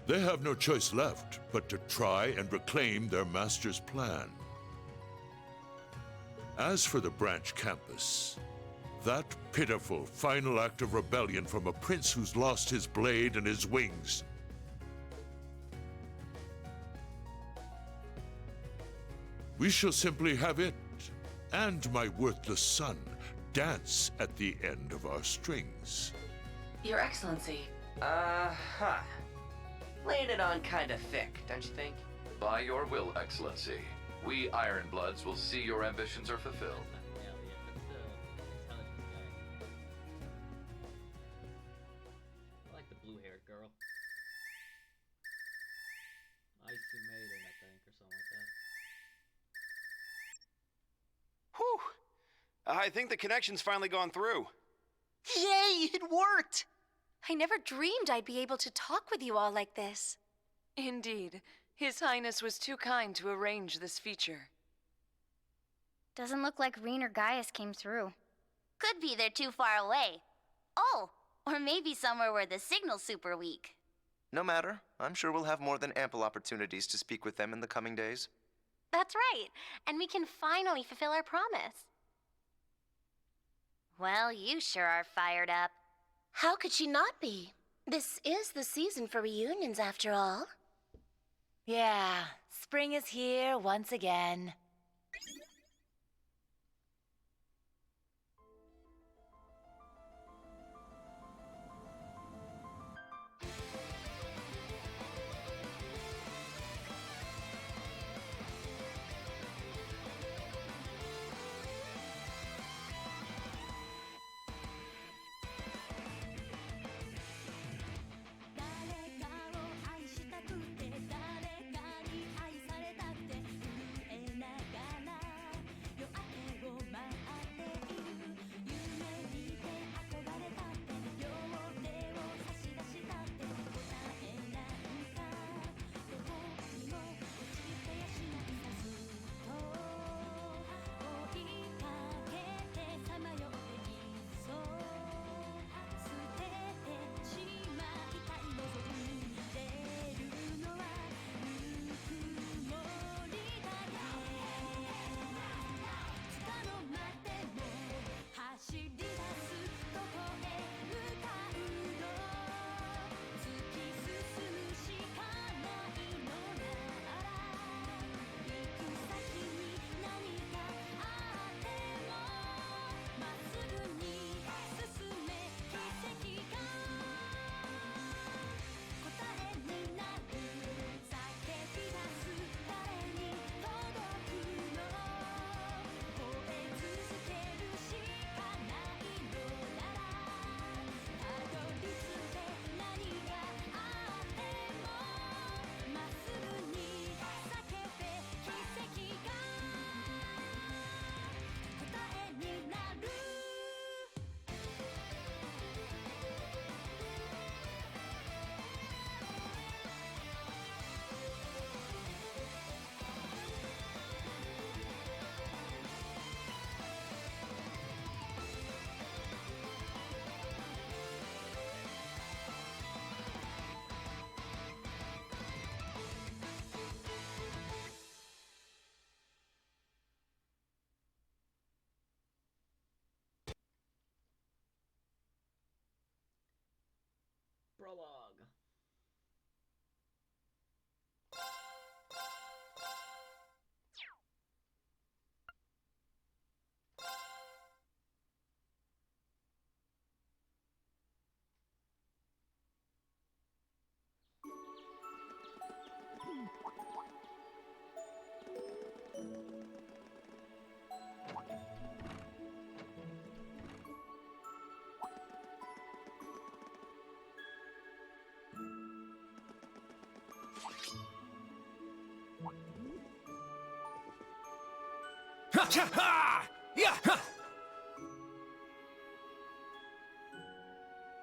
They have no choice left but to try and reclaim their master's plan. As for the branch campus, that pitiful final act of rebellion from a prince who's lost his blade and his wings. We shall simply have it, and my worthless son, dance at the end of our strings. Your Excellency. Laying it on kinda thick, don't you think? By your will, Excellency, we Ironbloods will see your ambitions are fulfilled. Hell yeah, that's the intelligent guy. I like the blue-haired girl. Icy Maiden, I think, or something like that. Whew! I think the connection's finally gone through. Yay, it worked! I never dreamed I'd be able to talk with you all like this. Indeed. His Highness was too kind to arrange this feature. Doesn't look like Reen or Gaius came through. Could be they're too far away. Oh, or maybe somewhere where the signal's super weak. No matter. I'm sure we'll have more than ample opportunities to speak with them in the coming days. That's right, and we can finally fulfill our promise. Well, you sure are fired up. How could she not be? This is the season for reunions, after all. Yeah, spring is here once again.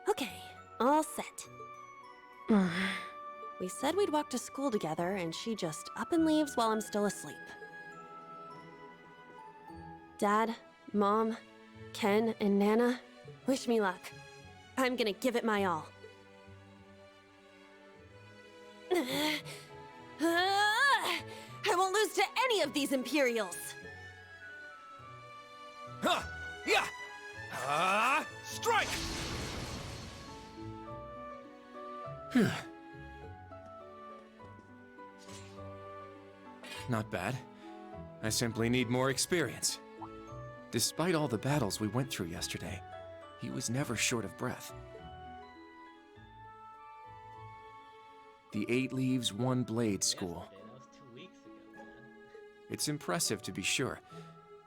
Okay, all set. We said we'd walk to school together, and she just up and leaves while I'm still asleep. Dad, Mom, Ken, and Nana, wish me luck. I'm gonna give it my all. I won't lose to any of these Imperials! Strike! Not bad. I simply need more experience. Despite all the battles we went through yesterday, he was never short of breath. The 8 Leaves, 1 Blade School. Yesterday, that was 2 weeks ago, man. It's impressive to be sure,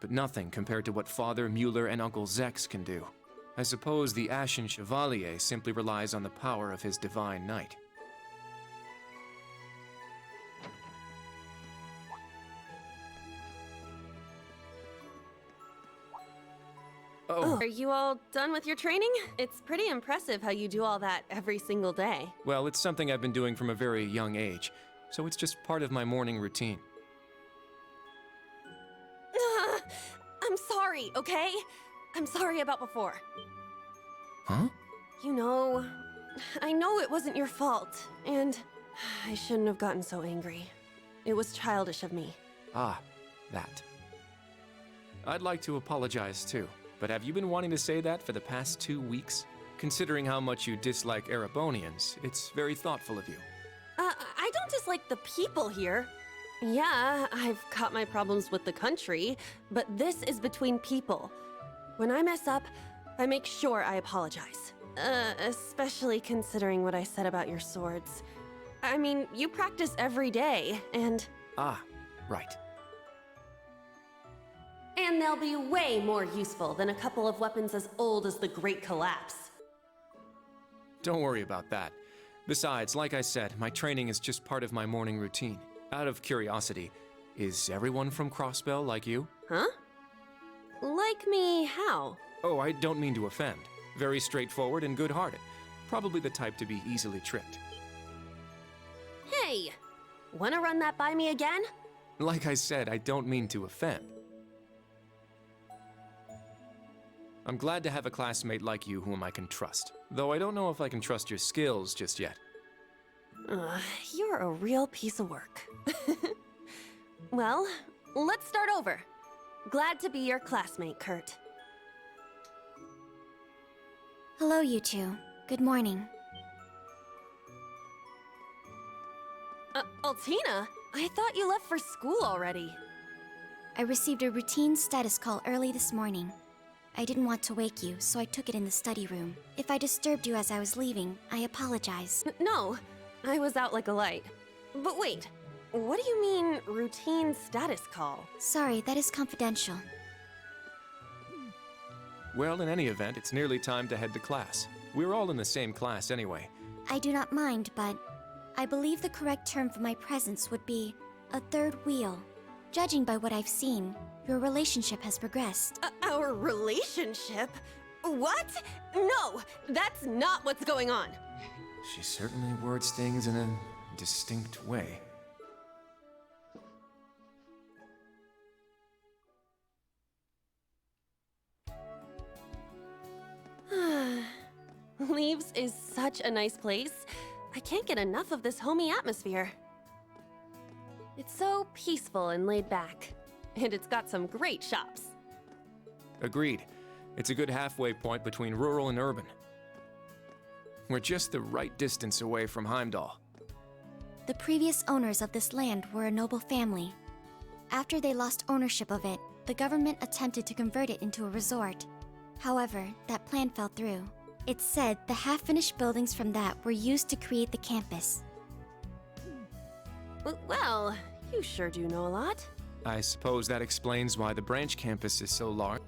but nothing compared to what Father Mueller and Uncle Zex can do. I suppose the Ashen Chevalier simply relies on the power of his divine knight. Oh. Are you all done with your training? It's pretty impressive how you do all that every single day. Well, it's something I've been doing from a very young age, so it's just part of my morning routine. I'm sorry, okay? I'm sorry about before. Huh? You know, I know it wasn't your fault, and I shouldn't have gotten so angry. It was childish of me. Ah, that. I'd like to apologize too, but have you been wanting to say that for the past 2 weeks? Considering how much you dislike Erebonians, it's very thoughtful of you. I don't dislike the people here. Yeah, I've got my problems with the country, but this is between people. When I mess up, I make sure I apologize. Especially considering what I said about your swords. I mean, you practice every day, and... Ah, right. And they'll be way more useful than a couple of weapons as old as the Great Collapse. Don't worry about that. Besides, like I said, my training is just part of my morning routine. Out of curiosity, is everyone from Crossbell like you? Huh? Like me how? Oh, I don't mean to offend. Very straightforward and good-hearted. Probably the type to be easily tricked. Hey! Wanna run that by me again? Like I said, I don't mean to offend. I'm glad to have a classmate like you whom I can trust. Though I don't know if I can trust your skills just yet. You're a real piece of work. Well, let's start over. Glad to be your classmate, Kurt. Hello, you two. Good morning. Altina? I thought you left for school already. I received a routine status call early this morning. I didn't want to wake you, so I took it in the study room. If I disturbed you as I was leaving, I apologize. No, I was out like a light. But wait, what do you mean, routine status call? Sorry, that is confidential. Well, in any event, it's nearly time to head to class. We're all in the same class anyway. I do not mind, but I believe the correct term for my presence would be a third wheel. Judging by what I've seen, your relationship has progressed. Our relationship? What? No, that's not what's going on. She certainly words things in a distinct way. Leaves is such a nice place. I can't get enough of this homey atmosphere. It's so peaceful and laid back. And it's got some great shops. Agreed. It's a good halfway point between rural and urban. We're just the right distance away from Heimdall. The previous owners of this land were a noble family. After they lost ownership of it, the government attempted to convert it into a resort. However, that plan fell through. It's said the half-finished buildings from that were used to create the campus. Well, you sure do know a lot. I suppose that explains why the branch campus is so large.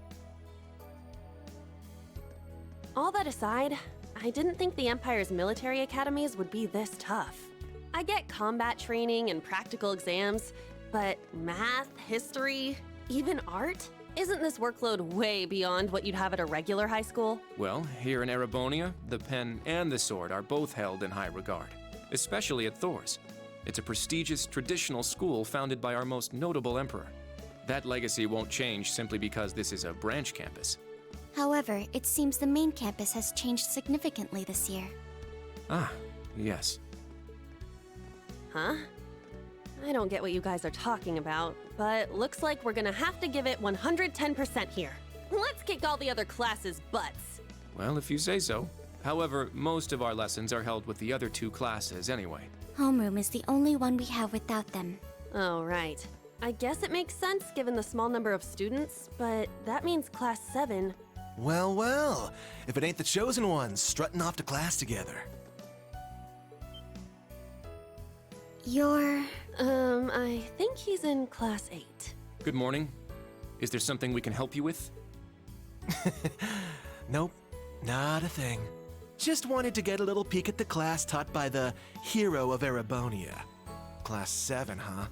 All that aside, I didn't think the Empire's military academies would be this tough. I get combat training and practical exams, but math, history, Even art? Isn't this workload way beyond what you'd have at a regular high school? Well, here in Erebonia, the pen and the sword are both held in high regard, especially at Thor's. It's a prestigious, traditional school founded by our most notable emperor. That legacy won't change simply because this is a branch campus. However, it seems the main campus has changed significantly this year. Ah, yes. Huh? I don't get what you guys are talking about, but looks like we're gonna have to give it 110% here. Let's kick all the other classes' butts. Well, if you say so. However, most of our lessons are held with the other two classes anyway. Homeroom is the only one we have without them. Oh, right. I guess it makes sense given the small number of students, but that means Class 7. Well, well. If it ain't the chosen ones strutting off to class together. You're... I think he's in Class 8. Good morning. Is there something we can help you with? Nope, not a thing. Just wanted to get a little peek at the class taught by the hero of Erebonia. Class 7, huh?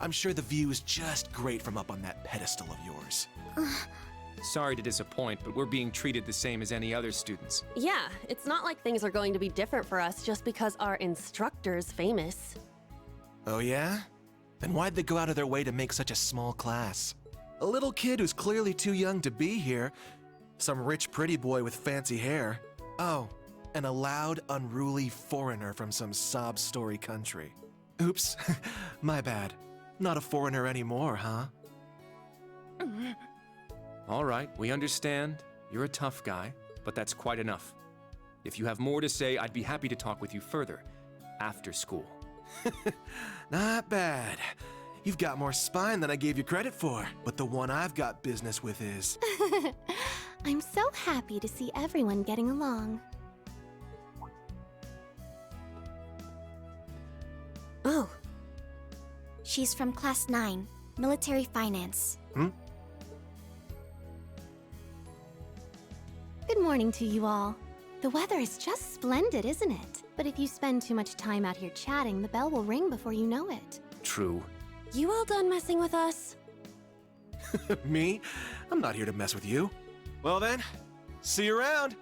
I'm sure the view is just great from up on that pedestal of yours. Sorry to disappoint, but we're being treated the same as any other students. Yeah, it's not like things are going to be different for us just because our instructor's famous. Oh yeah? Then why'd they go out of their way to make such a small class? A little kid who's clearly too young to be here. Some rich pretty boy with fancy hair. Oh, and a loud, unruly foreigner from some sob story country. Oops, my bad. Not a foreigner anymore, huh? All right, we understand. You're a tough guy, but that's quite enough. If you have more to say, I'd be happy to talk with you further, after school. Not bad. You've got more spine than I gave you credit for, but the one I've got business with is... I'm so happy to see everyone getting along. Oh. She's from Class 9, Military Finance. Good morning to you all. The weather is just splendid, isn't it? But if you spend too much time out here chatting, the bell will ring before you know it. True. You all done messing with us? Me? I'm not here to mess with you. Well then, see you around.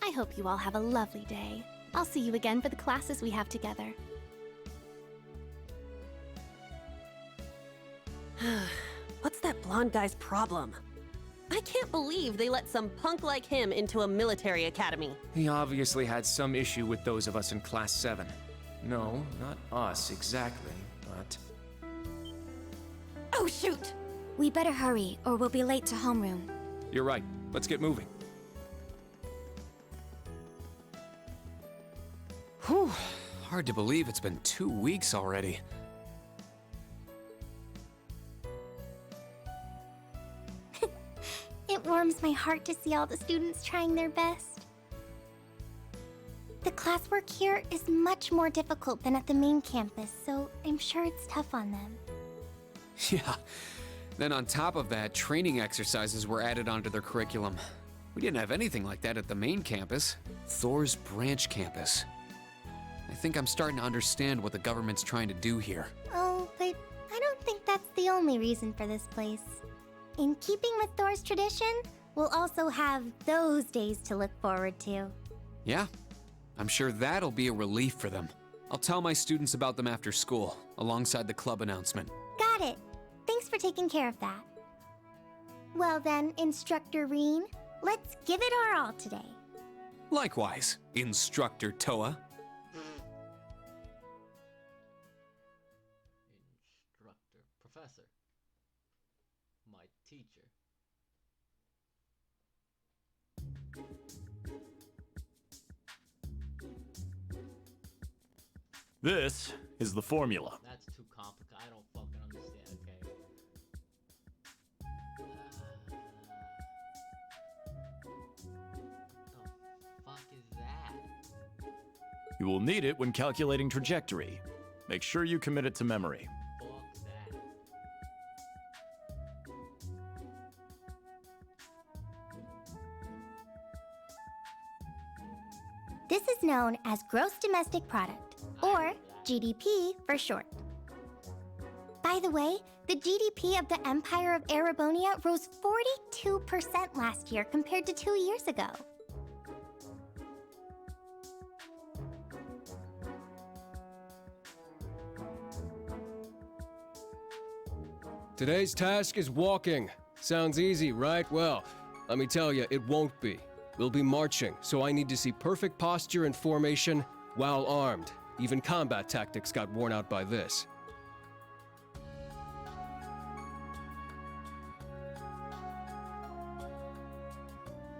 I hope you all have a lovely day. I'll see you again for the classes we have together. What's that blonde guy's problem? I can't believe they let some punk like him into a military academy. He obviously had some issue with those of us in Class 7. No, not us exactly, but... Oh, shoot! We better hurry, or we'll be late to homeroom. You're right. Let's get moving. Whew. Hard to believe it's been 2 weeks already. It warms my heart to see all the students trying their best. The classwork here is much more difficult than at the main campus, so I'm sure it's tough on them. Yeah. Then on top of that, training exercises were added onto their curriculum. We didn't have anything like that at the main campus. Thor's branch campus. I think I'm starting to understand what the government's trying to do here. Oh, but I don't think that's the only reason for this place. In keeping with Thor's tradition, we'll also have those days to look forward to. Yeah, I'm sure that'll be a relief for them. I'll tell my students about them after school, alongside the club announcement. Got it. Thanks for taking care of that. Well then, Instructor Reen, let's give it our all today. Likewise, Instructor Toa. Instructor, professor. My teacher. This is the formula. That's too complicated. I don't fucking understand, okay? The fuck is that? You will need it when calculating trajectory. Make sure you commit it to memory. Fuck that. This is known as gross domestic product, or GDP for short. By the way, the GDP of the Empire of Erebonia rose 42% last year compared to 2 years ago. Today's task is walking. Sounds easy, right? Well, let me tell you, it won't be. We'll be marching, so I need to see perfect posture and formation while armed. Even combat tactics got worn out by this.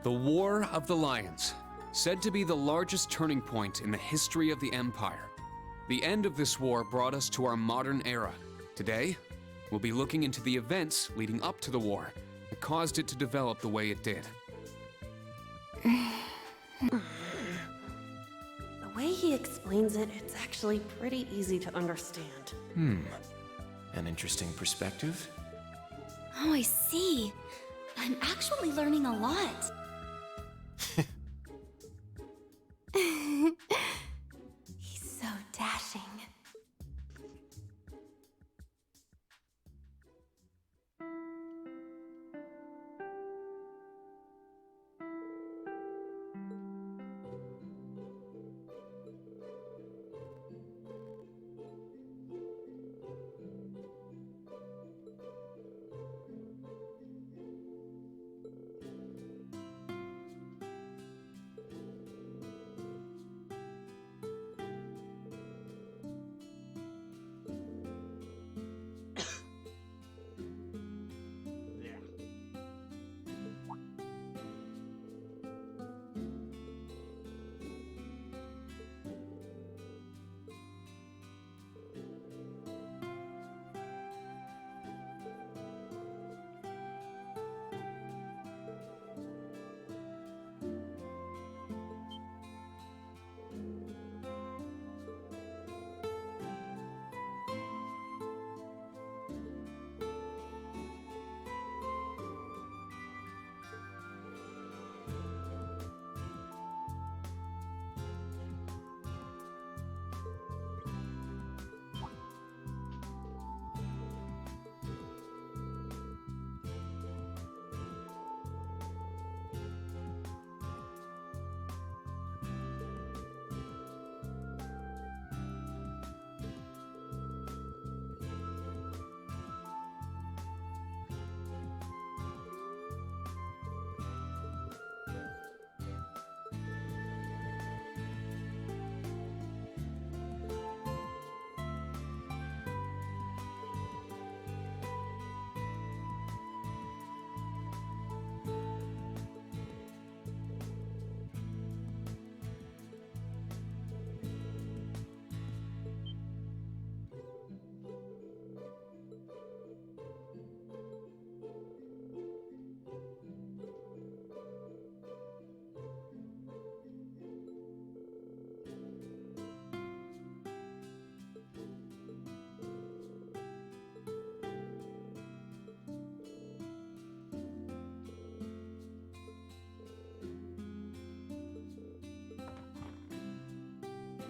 The War of the Lions, said to be the largest turning point in the history of the Empire. The end of this war brought us to our modern era. Today, we'll be looking into the events leading up to the war that caused it to develop the way it did. The way he explains it, it's actually pretty easy to understand. An interesting perspective. Oh, I see. I'm actually learning a lot. He's so dashing.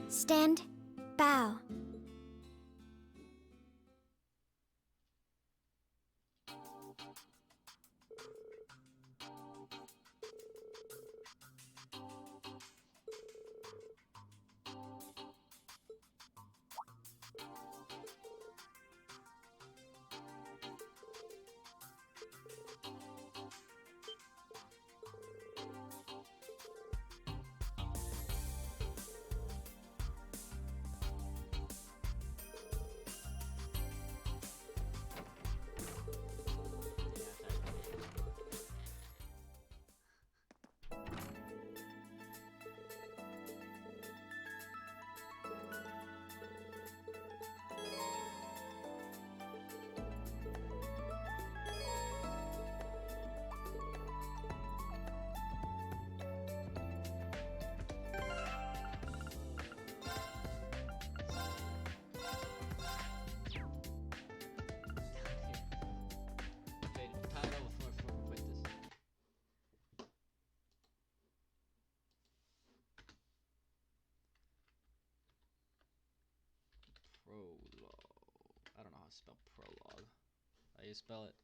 Stand. Bow. don't know how to spell prologue. How you spell it?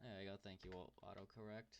There you go. Thank you. Autocorrect.